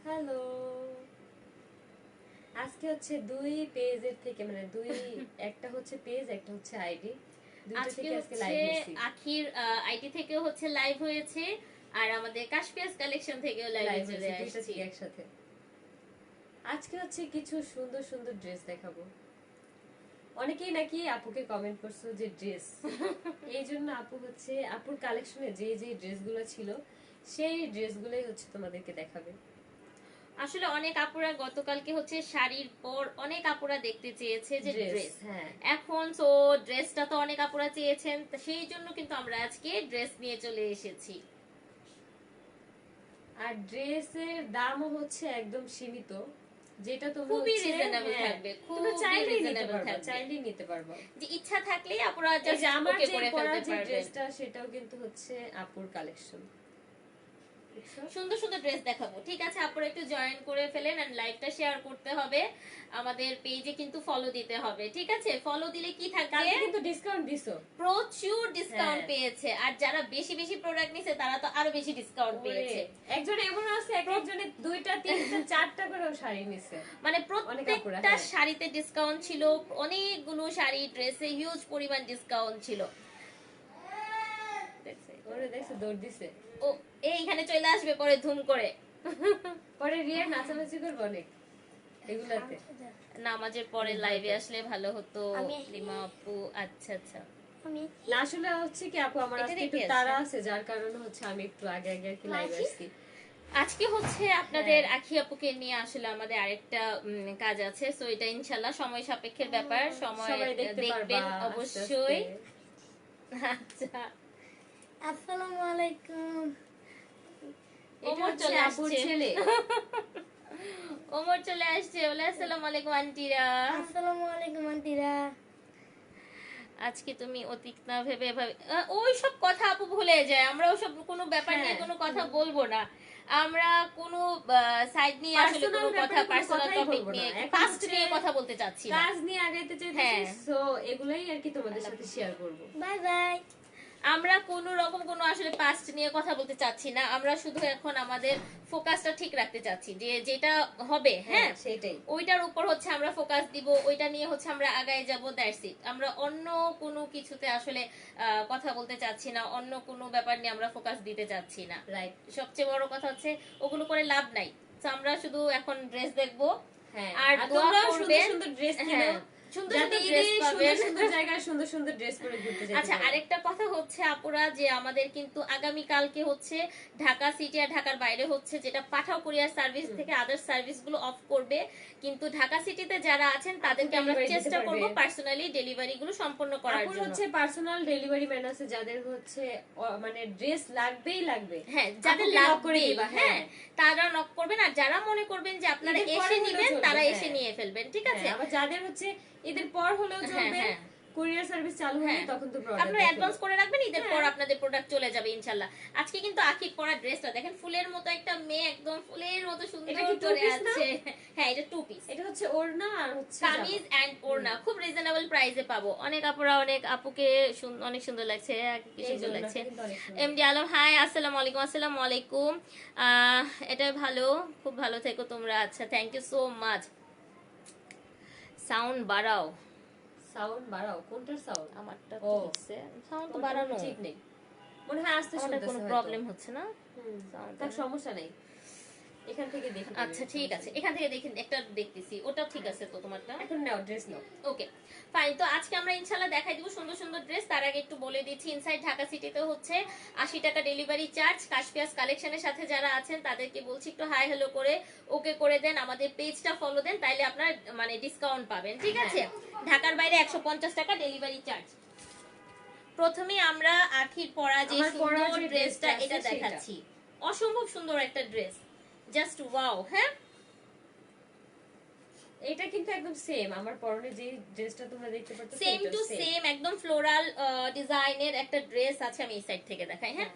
Hello, আজকে হচ্ছে দুই পেজের থেকে মানে দুই একটা হচ্ছে পেজ একটা হচ্ছে আইডি দুইটা থেকে আজকে লাইভ হয়েছে। আখির আইডি থেকেও হচ্ছে লাইভ হয়েছে আর আমাদের কাশপিয়াস কালেকশন থেকেও লাইভ হয়েছে দুইটা থেকে একসাথে। আজকে হচ্ছে কিছু সুন্দর সুন্দর ড্রেস দেখাবো। অনেকেই নাকি আপুকে কমেন্ট করছো যে ড্রেস এই জন্য আপু হচ্ছে আপুর কালেকশনে যে যে ড্রেসগুলো ছিল সেই ড্রেসগুলোই হচ্ছে তোমাদেরকে দেখাবে। আসলে অনেক আপুরা গতকালকে হচ্ছে শাড়ির পর অনেক আপুরা দেখতে চেয়েছে যে ড্রেস, এখন তো ড্রেসটা তো অনেক আপুরা চেয়েছেন, সেই জন্য কিন্তু আমরা আজকে ড্রেস নিয়ে চলে এসেছি। আর ড্রেসের দামও হচ্ছে একদম সীমিত, যেটা খুবই রিজনেবল থাকবে, খুব চাইলেই নিতে পারবে, যে ইচ্ছা থাকলেই আপুরা জাস্ট ওকে করে ফেলতে পারবে। ড্রেসটা সেটাও কিন্তু হচ্ছে আপুর কালেকশন। সুন্দর সুন্দর ড্রেস দেখাবো, ঠিক আছে? আপনারা একটু জয়েন করে ফেলেন আর লাইভটা শেয়ার করতে হবে, আমাদের পেজে কিন্তু ফলো দিতে হবে, ঠিক আছে? ফলো দিলে কি থাকবে, কালকে কিন্তু ডিসকাউন্ট দিছো, প্রচুর ডিসকাউন্ট পেয়েছে, আর যারা বেশি বেশি প্রোডাক্ট নিছে তারা তো আরো বেশি ডিসকাউন্ট পেয়েছে। একজন এমন আছে একজনে দুইটা তিনটা চারটা করে শাড়ি নিছে, মানে প্রত্যেকটা শাড়িতে ডিসকাউন্ট ছিল, অনেকগুলো শাড়ি ড্রেসে হিউজ পরিমাণ ডিসকাউন্ট ছিল। ওরে দেখছো দৌড় দিছে, ও এইখানে চলে আসবে পরে ধুম করে, পরে রিয়া নাচানাচি করবে অনেক এগুলাতে। নামাজের পরে লাইভে আসলে ভালো হতো লিমা আপু। আচ্ছা আচ্ছা, না আসলে হচ্ছে কি আপু আমার আজকে একটু তাড়া আছে, যার কারণে হচ্ছে আমি একটু আগে আগে আর কি লাইভে আসছি। আজকে হচ্ছে আপনাদের আখি আপুকে নিয়ে আসলে আমাদের আরেকটা কাজ আছে, সো এটা ইনশাআল্লাহ সময় সাপেক্ষের ব্যাপার, সময় দেখবেন অবশ্যই। আচ্ছা, আসসালামু আলাইকুম। ওমর চলে আসছে, ছেলে ওমর চলে আসছে, বলে আসসালামু আলাইকুম আন্টিরা। আসসালামু আলাইকুম আন্টিরা। আজকে তুমি অতীত না ভেবে ওই সব কথা আপু ভুলে যায়, আমরা ওসব কোনো ব্যাপার নিয়ে কোনো কথা বলবো না, আমরা কোনো সাইড নিয়ে আসলে কোনো কথা পার্সোনাল টপিক নিয়ে পাস্ট নিয়ে কথা বলতে চাচ্ছি না, কাজ নিয়ে আগাইতে চাইছি, সো এগুলাই আর কি তোমাদের সাথে শেয়ার করব। Bye bye. আমরা কোনো রকম কোনো আসলে পাস্ট নিয়ে কথা বলতে চাচ্ছি না, আমরা শুধু এখন আমাদের ফোকাসটা ঠিক রাখতে চাচ্ছি, যে যেটা হবে হ্যাঁ সেটাই, ওইটার উপর হচ্ছে আমরা ফোকাস দিব, ওইটা নিয়ে হচ্ছে আমরা আগায় যাব, দ্যাটস ইট। আমরা অন্য কোনো কিছুতে আসলে কথা বলতে চাচ্ছি না, অন্য কোনো ব্যাপার নিয়ে আমরা ফোকাস দিতে চাচ্ছি না, রাইট? সবচেয়ে বড় কথা হচ্ছে ওগুলো করে লাভ নাই, তো আমরা শুধু এখন ড্রেস দেখবো, আর দোয়া করবে সুন্দর ড্রেস কিনো, আচ্ছা, আরেকটা কথা হচ্ছে আপুরা, যে আমাদের কিন্তু আগামী কালকে হচ্ছে ঢাকা সিটি আর ঢাকার বাইরে হচ্ছে যেটা পাঠাও কুরিয়ার সার্ভিস থেকে আদার সার্ভিস গুলো অফ করবে, কিন্তু ঢাকা সিটিতে যারা আছেন তাদেরকে আমরা চেষ্টা করব পার্সোনালি ডেলিভারি গুলো সম্পন্ন করার জন্য। হচ্ছে পার্সোনাল ডেলিভারি ম্যান আছে যাদের হচ্ছে মানে ড্রেস লাগবেই লাগবে, হ্যাঁ যাদের লাগবে হ্যাঁ তারা নক করবেন, আর যারা মনে করবেন যে আপনারা এসে নেবেন তারা এসে নিয়ে ফেলবেন, ঠিক আছে? আবার যাদের হচ্ছে ঈদের পর হলেও চলবে, কুরিয়ার সার্ভিস চালু হবে তখন তো আপনারা অ্যাডভান্স করে রাখবেন, ঈদের পর আপনাদের প্রোডাক্ট চলে যাবে ইনশাআল্লাহ। আজকে কিন্তু আখির পরা ড্রেসটা দেখেন, ফুলের মতো একটা মেয়ে, একদম ফুলের মতো সুন্দর করে আছে। হ্যাঁ এটা টু পিস, এটা হচ্ছে ওড়না আর হচ্ছে কামিজ এন্ড ওড়না, খুব রিজনেবল প্রাইসে পাবো। অনেক আপুরা অনেক আপুকে অনেক সুন্দর লাগছে, কি সুন্দর লাগছে। এমডি আলম হাই, আসসালামু আলাইকুম। আসসালামু আলাইকুম, এটা ভালো, খুব ভালো থেকো তোমরা। আচ্ছা thank you so much. Sound বাড়াও, সাউন্ড বাড়াও, কোনটার সাউন্ড? আমারটা তো হচ্ছে সাউন্ড তো বাড়ানো ঠিক নেই মনে হয়, আসতে শুনতেছে, কোনো প্রবলেম হচ্ছে না, তার সমস্যা নেই, এখান থেকে দেখি। আচ্ছা ঠিক আছে, এখান থেকে দেখেন, একটা দেখতেছি, ওটা ঠিক আছে তো তোমারটা? এখন নাও ড্রেস নাও, ওকে ফাইন। তো আজকে আমরা ইনশাআল্লাহ দেখাই দিব সুন্দর সুন্দর ড্রেস। তার আগে একটু বলে দিচ্ছি, ইনসাইড ঢাকা সিটিতে হচ্ছে 80 টাকা ডেলিভারি চার্জ। কাশপিয়াস কালেকশনের সাথে যারা আছেন তাদেরকে বলছি একটু হাই হ্যালো করে ওকে করে দেন, আমাদের পেজটা ফলো দেন, তাইলে আপনারা মানে ডিসকাউন্ট পাবেন, ঠিক আছে? ঢাকার বাইরে 150 টাকা ডেলিভারি চার্জ। প্রথমে আমরা আখির পরা যে সুন্দর ড্রেসটা এটা দেখাচ্ছি, অসম্ভব সুন্দর একটা ড্রেস, জাস্ট ওয়াও। হ্যাঁ এটা কিন্তু একদম সেম আমার পরনে যে ড্রেসটা তোমরা দেখতে পাচ্ছ, সেম টু সেম একদম ফ্লোরাল ডিজাইনের একটা ড্রেস আছে। আমি এই সাইড থেকে দেখাই, হ্যাঁ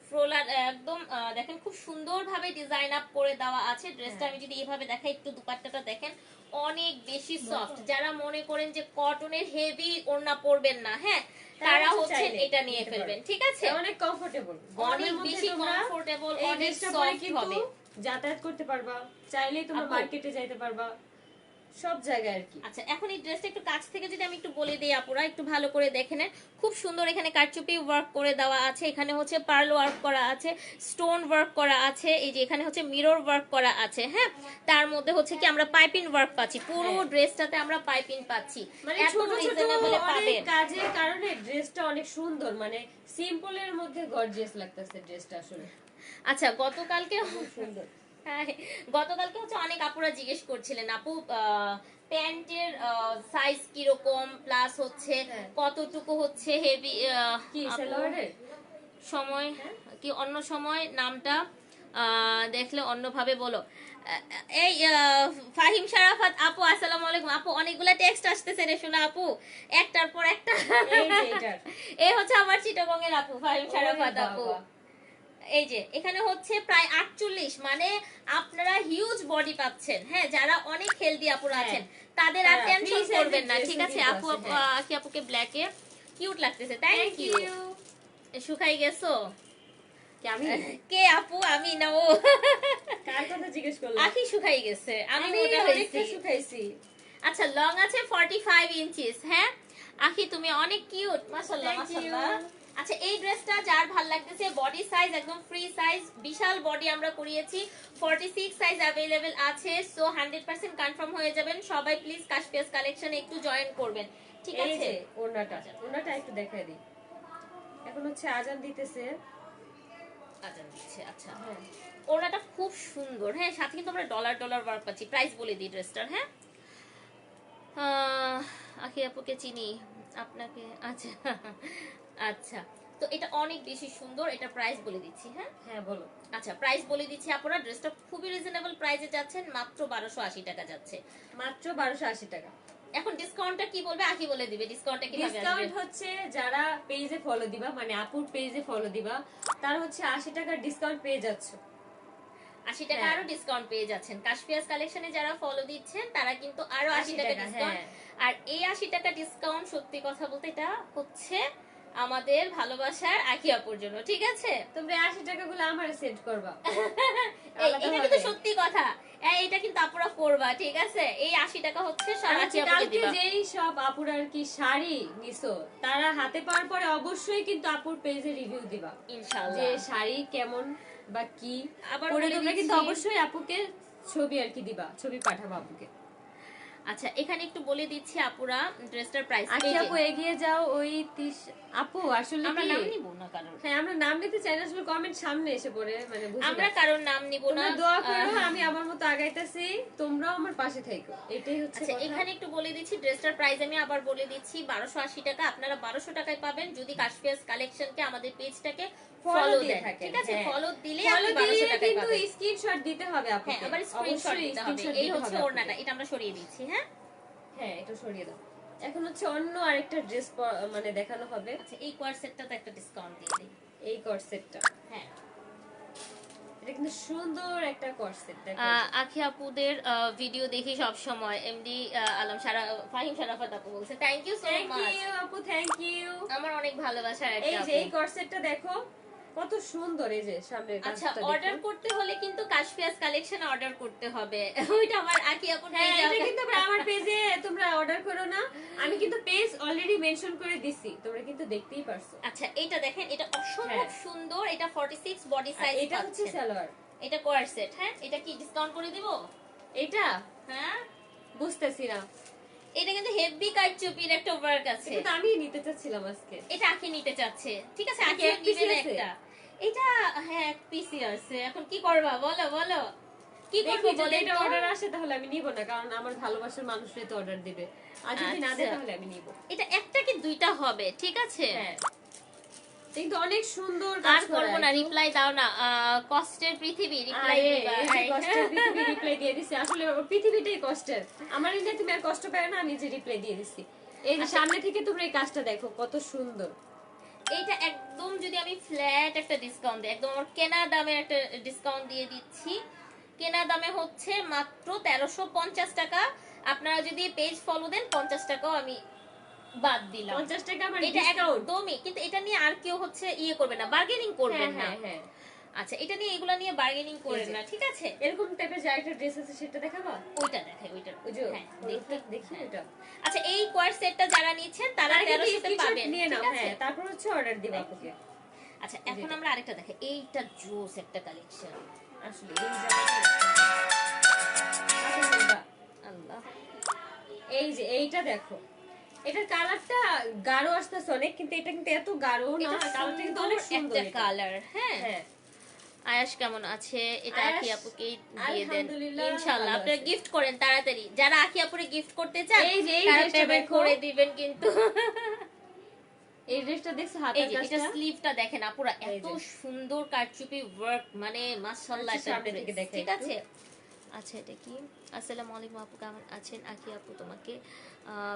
ফ্লোরাল একদম দেখেন খুব সুন্দরভাবে ডিজাইন আপ করে দেওয়া আছে ড্রেসটা। আমি যদি এইভাবে দেখাই, একটু দুপাট্টাটা দেখেন, অনেক বেশি সফট। যারা মনে করেন যে কটনের হেভি ওড়না পরবেন না, হ্যাঁ তারা হচ্ছে এটা নিয়ে ফেলবেন, ঠিক আছে? অনেক কমফোর্টেবল, অনেক বেশি কমফোর্টেবল, অনেক সফট হবে। যাতায়াত করতে পারবা, চাইলেই তোমরা আপু। মার্কেটে যাইতে পারবা, সব জায়গায় আর কি। আচ্ছা এখন এই ড্রেসটা একটু কাছ থেকে যদি আমি একটু বলে দিই আপুরা, একটু ভালো করে দেখে নেন। খুব সুন্দর এখানে কারচুপি ওয়ার্ক করে দেওয়া আছে, এখানে হচ্ছে পার্ল ওয়ার্ক করা আছে, স্টোন ওয়ার্ক করা আছে, এই যে এখানে হচ্ছে মিরর ওয়ার্ক করা আছে। হ্যাঁ, তার মধ্যে হচ্ছে কি আমরা পাইপিং ওয়ার্ক পাচ্ছি, পুরো হ্যাঁ। ড্রেসটাতে আমরা পাইপিং পাচ্ছি, মানে এত ছোট ছোট রিজনেবল অনেক পাবেন। কাজের কারণে ড্রেসটা অনেক সুন্দর, মানে সিম্পলের মধ্যে গর্জিয়াস লাগতেছে ড্রেসটা আসলে আচ্ছা গতকালকে খুব সুন্দর। হ্যাঁ, গতকালকে হচ্ছে অনেক আপুরা জিজ্ঞেস করছিলেন আপু প্যান্টের সাইজ কিরকম, প্লাস হচ্ছে হ্যাঁ। কতটুকু হচ্ছে হেভি কি সালোয়ারের সময় কি অন্য সময় নামটা দেখলে অন্যভাবে বলো। এই ফাহিম শারাফাত আপু আসসালামু আলাইকুম আপু, অনেকগুলা টেক্সট আসতেছে রে শোনা আপু, একটার পর একটা। এই যে এটার। এই হচ্ছে আমার চিটাগং এর আপু ফাহিম শারাফাত ওরে আপু। বাবা। এই যে এখানে হচ্ছে প্রায় 48, মানে আপনারা হিউজ বডি পাচ্ছেন। হ্যাঁ, যারা অনেক হেলদি আপুরা হ্যাঁ। আছেন তাদের আর হ্যাঁ, টেনশন free size করবেন না, এর ঠিক dress আছে? কিন্তু আপু আছে, হ্যাঁ। কি আপুকে ব্ল্যাকে কিউট লাগতেছে, থ্যাংক ইউ। শুকাই গেছো কি আমি কে আপু? আমি না ও কার কথা জিজ্ঞেস করলাম? আখি শুকাই গেছে, আমি আমি মোটা অনেকটা হয়েছি। শুকাইছি। আচ্ছা লং আছে 45 ইঞ্চিস। হ্যাঁ আখি তুমি অনেক কিউট, মাশাআল্লাহ Thank you. মাশাআল্লাহ। আচ্ছা এই ড্রেসটা যার ভাল লাগতেছে, বডি সাইজ একদম ফ্রি সাইজ, বিশাল বডি আমরা করিয়েছি, 46 সাইজ अवेलेबल আছে। সো 100% কনফার্ম হয়ে যাবেন সবাই। প্লিজ কাশপিয়াস কালেকশনে একটু জয়েন করবেন, ঠিক এই আছে? যে ওড়নাটা একটু দেখাই দিই। এখন হচ্ছে আজান দিতেছে। আজান দিচ্ছে। আচ্ছা হ্যাঁ। ওড়নাটা খুব সুন্দর। হ্যাঁ, সাথে কিন্তু আমরা ডলার ওয়ার্ক পাচ্ছি। প্রাইস বলে দিই ড্রেসটার। হ্যাঁ আখি আপুকে চিনি আপনাকে। আচ্ছা আচ্ছা, তো এটা অনেক বেশি সুন্দর, এটা প্রাইস বলে দিচ্ছি। হ্যাঁ হ্যাঁ বলো। আচ্ছা প্রাইস বলে দিচ্ছি আপনারা, ড্রেসটা খুবই রিজনেবল প্রাইসে যাচ্ছেন, মাত্র 1280 টাকা যাচ্ছে। মাত্র 1280 টাকা। এখন ডিসকাউন্টটা কি বলবে? আখি বলে দিবে ডিসকাউন্টটা কিভাবে আসবে। ডিসকাউন্ট হচ্ছে যারা পেজে ফলো দিবা, মানে আপুর পেজে ফলো দিবা, তার হচ্ছে 80 টাকা ডিসকাউন্ট পেয়ে যাচ্ছে। 80 টাকা হ্যাঁ। আরো ডিসকাউন্ট পেয়ে যাচ্ছেন। কাশপিয়াস কালেকশনে যারা ফলো দিচ্ছেন তারা কিন্তু আরো 80 টাকা ডিসকাউন্ট। হ্যাঁ। আর এই 80 টাকা ডিসকাউন্ট সত্যি কথা বলতে এটা হচ্ছে আমাদের ভালোবাসার আখি আপুর জন্য, ঠিক আছে? তোমরা 80 টাকা গুলো আমারে সেন্ড করবা। এটা কিন্তু সত্যি কথা, এটা কিন্তু আপুরা করবা, ঠিক আছে? এই 80 টাকা হচ্ছে সব আর আখি হচ্ছে আপুকে কালকে দিবা যেই সব আপুরা আর কি শাড়ি নিছো, তারা হাতে পাওয়ার পরে অবশ্যই কিন্তু আপুর পেজে রিভিউ দিবা যে ইনশাআল্লাহ। শাড়ি কেমন বা কি। আবার পরে বলে তোমরা কিন্তু দিচ্ছি- অবশ্যই আপুকে ছবি আর কি দিবা, ছবি পাঠাবা আপুকে। আচ্ছা এখানে একটু বলে দিচ্ছি আপুরা ড্রেসটার প্রাইস। আখি আপু এগিয়ে যাও ওই 30 আপু আসলে আমরা কি নাম নিব না কারণ, হ্যাঁ আমরা নাম নিতে চাই না, আসলে কমেন্ট সামনে এসে পড়ে, মানে বুঝি আমরা না। কারোর নাম নিব না। তোমরা দোয়া করো, আমি আমার মতো আগাইতেছি, তোমরাও আমার পাশে থেকো, এটাই হচ্ছে আচ্ছা কথা। এখানে একটু বলে দিচ্ছি ড্রেসটার প্রাইস আমি আবার বলে দিচ্ছি, 1280 টাকা। আপনারা 1200 টাকায় পাবেন যদি কাশপিয়াস কালেকশনকে আমাদের পেজটাকে ফলো দিয়ে দেন, থাকেন, ঠিক আছে? হ্যাঁ। ফলো দিলে ফলো আপনি 1200 দিলে টাকায় কিন্তু পাবেন। স্ক্রিনশট দিতে হবে আপুকে। হ্যাঁ আবার স্ক্রিনশট অবশ্যই দিতে হবে। screenshot এই দিতে হচ্ছে হবে ওড়নাটা, আপুকে। এটা আমরা সরিয়ে দিচ্ছি। হ্যাঁ হ্যাঁ এটা সরিয়ে দাও। এখন হচ্ছে অন্য আরেকটা ড্রেস মানে দেখানো হবে। আচ্ছা এই কোয়ার সেটটাতে একটা ডিসকাউন্ট দিয়ে দিই। এই কর্সেটটা, হ্যাঁ এটা কিন্তু সুন্দর একটা কর্সেট, দেখো। আখি আপুদের ভিডিও দেখি সব সময়। এমডি আলম ফাহিম শারাফাত আপু বলছে thank you so thank much. You আপু, থ্যাংক ইউ। আমার অনেক ভালোবাসার একটা এই যে আপু। এই কর্সেটটা দেখো কত সুন্দর, এই যে সামনের আচ্ছা কাজটা অর্ডার দেখো। করতে হলে কিন্তু কাশপিয়াস কালেকশন অর্ডার করতে হবে। ওইটা আমার আকি আপুর হ্যাঁ page এ এটা কিন্তু আবার আমার পেজে তোমরা অর্ডার করো না, আমি কিন্তু পেজ অলরেডি মেনশন করে দিছি, তোমরা কিন্তু দেখতেই পারছো। আচ্ছা এটা দেখেন, এটা অসম্ভব হ্যাঁ। সুন্দর, এটা 46 বডি আর সাইজ এটা হচ্ছে সালোয়ার। এটা কোয়ার সেট। হ্যাঁ এটা কি ডিসকাউন্ট করে দিব? এটা হ্যাঁ বুঝতেছি না, এটা কিন্তু হেভি কারচুপির একটা ওয়ার্ক আছে। এটা তো আমি নিতে চাচ্ছিলাম আজকে। এটা আখি নিতে চাচ্ছে, ঠিক আছে? এটা আখি কি এক piece নিবেন আছে? একটা। এটা হ্যাঁ এক পিসি আছে। এখন কি করবা বলো বলো, কি করবো দেখি যদি বলেন এটা তো? অর্ডার আসে তাহলে আমি নিব না, কারণ আমার ভালোবাসার মানুষরাই তো অর্ডার দিবে, আর যদি না দেয় আচ্ছা। তাহলে আমি নিব। এটা একটা কি দুইটা হবে, ঠিক আছে? হ্যাঁ কিন্তু অনেক সুন্দর আর কাজ করা। করবো না, রিপ্লাই দাও না। কষ্টের পৃথিবী রিপ্লাই আরে, দিবা। এই যে কষ্টের পৃথিবী রিপ্লাই দিয়ে দিছি, আসলে পৃথিবীটাই কষ্টের, আমার এই তুমি আর কষ্ট পায় না, আমি যে রিপ্লাই দিয়ে দিছি। এই যে সামনে থেকে তোমরা এই কাজটা দেখো কত সুন্দর। এইটা একদম যদি আমি ফ্ল্যাট একটা ডিসকাউন্ট দিই, একদম আমার কেনা দামে একটা ডিসকাউন্ট দিয়ে দিচ্ছি। কেনা দামে হচ্ছে মাত্র 1350 টাকা। আপনারা যদি পেজ ফলো দেন 50 টাকাও আমি বাদ দিলাম। 50 টাকা আমার এটা ডিসকাউন্ট। একদমই, কিন্তু এটা নিয়ে আর কেউ হচ্ছে ইয়ে করবে না, বার্গেনিং করবেন না। হ্যাঁ হ্যাঁ আচ্ছা এটা নিয়ে এগুলা নিয়ে বার্গেনিং করেন এই যে। না, ঠিক আছে? এরকম টাইপের যে একটা ড্রেস আছে সেটা দেখাবা? ওইটা দেখাই, ওইটা ওই যে হ্যাঁ দেখি দেখি। দেখি এটা। আচ্ছা এই কোয়ার সেটটা যারা নিচ্ছেন তারা তার আগে 1300 তে স্ক্রিনশট পাবেন, নিয়ে নাও, ঠিক আছে? হ্যাঁ, তারপর হচ্ছে অর্ডার দিবা আপুকে। আচ্ছা এখন আমরা আরেকটা দেখাই, এইটা জোস একটা কালেকশন। আসলে এই যে আল্লাহ, এই যে এইটা দেখো, এটার কালারটা গাঢ় আসতেছে অনেক, কিন্তু এটা কিন্তু এত গাঢ় না, এটা কালারটা কিন্তু অনেক সুন্দর একটা এটা। কালার। হ্যাঁ হ্যাঁ আয়াশ কেমন আছে? এটা আয়াশ, আখি আপুকে দিয়ে দেন আলহামদুলিল্লাহ ইনশাআল্লাহ। ভালো আপনারা আছে। গিফট করেন তাড়াতাড়ি, যারা আখি আপুরে গিফট করতে চান এই যে এই তারা ড্রেসটা পেমেন্ট দেখো, করে দিবেন কিন্তু। এই ড্রেসটা দেখছো এই হাতের যে এটা কাজটা? স্লিভটা দেখেন আপুরা, এই এত যে। সুন্দর কারচুপি ওয়ার্ক, মানে মাশাআল্লাহ আচ্ছা, একটা সামনে থেকে dress, দেখাই ঠিক একটু। আছে? আচ্ছা এটা কি? আসসালামু আলাইকুম আপু, কেমন আছেন? আখি আপু তোমাকে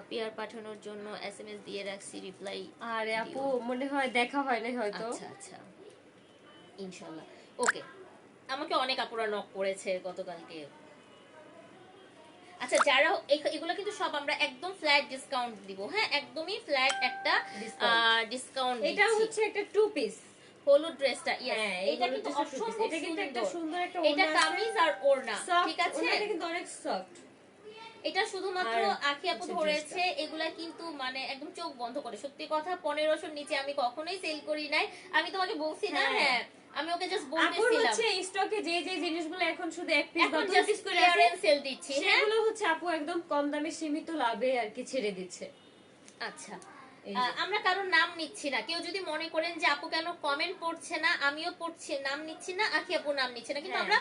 পিয়ার পাঠানোর জন্য এসএমএস দিয়ে রাখছি, রিপ্লাই। আরে আপু মনে হয় দেখা হয় নাই হয়তো। আচ্ছা আচ্ছা ইনশাআল্লাহ ওকে। আমাকে অনেক আপুরা নক করেছে গতকালকে। আচ্ছা যারা এগুলো কিন্তু সব আমরা একদম ফ্ল্যাট ডিসকাউন্ট দিব, হ্যাঁ একদমই ফ্ল্যাট একটা ডিসকাউন্ট। এটা হচ্ছে একটা টু পিস হলুদ ড্রেসটা, হ্যাঁ, এটা এই কিন্তু হলুদ dress টা two piece। অসম্ভব এটা কিন্তু একটা সুন্দর। সুন্দর একটা এটা ওড়না আছে। কামিজ আর ওড়না, Soft, ঠিক আছে? ওড়নাটা কিন্তু অনেক সফট। এটা শুধুমাত্র আর আখি আপু হচ্ছে ধরেছে, এগুলা কিন্তু মানে একদম চোখ বন্ধ করে। সত্যি কথা 1500 নিচে আমি কখনোই সেল করি নাই। আমি তোমাকে বলছি না, হ্যাঁ। হ্যাঁ আমি ওকে জাস্ট আপুর বলতেছিলাম হচ্ছে স্টকে যে যে জিনিসগুলো এখন শুধু এক পিস বা এখন দুই জাস্ট পিস করে আছে, ক্লিয়ারেন্স সেল দিচ্ছি, হ্যাঁ। সেগুলো হচ্ছে আপু একদম কম দামে সীমিত লাভে আর কি ছেড়ে দিচ্ছে। আচ্ছা এই যে। আমরা কারোর নাম নিচ্ছি না, কেউ যদি মনে করেন যে আপু কেন কমেন্ট পড়ছে না, আমিও পড়ছি, নাম নিচ্ছি না, আখি আপু নাম নিচ্ছে না, কিন্তু হ্যাঁ। আমরা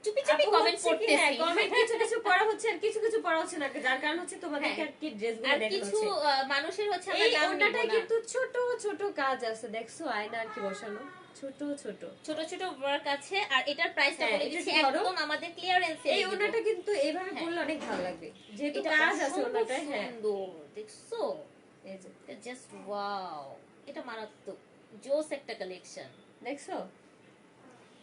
চুপি চুপি আপু কমেন্ট হচ্ছে কি, হ্যাঁ, পড়তেছি। comment কিছু কিছু পড়া হচ্ছে আর কিছু কিছু পড়া হচ্ছে না, যার কারণ হচ্ছে তোমাদেরকে হ্যাঁ। আর কি ড্রেসগুলো আর দেখানো কিছু হচ্ছে। মানুষের হচ্ছে আমরা এই নাম নিব ওড়নাটায় না। কিন্তু ছোট ছোট কাজ আছে, দেখছো আয়না আর কি বসানো, ছোট ছোট। ছোট ছোট ওয়ার্ক আছে, আর এটার প্রাইসটা হ্যাঁ, বলে এটা দিচ্ছি একটু ধরো। একদম আমাদের ক্লিয়ারেন্স এই ওড়নাটা কিন্তু এইভাবে হ্যাঁ। পরলে অনেক ভালো লাগবে, যেহেতু এটা কাজ আছে অসম্ভব ওড়নাটায়। হ্যাঁ সুন্দর, দেখছো? এই যে এটা জাস্ট ওয়াও, এটা মারাত্মক জোস একটা কালেকশন। দেখছো,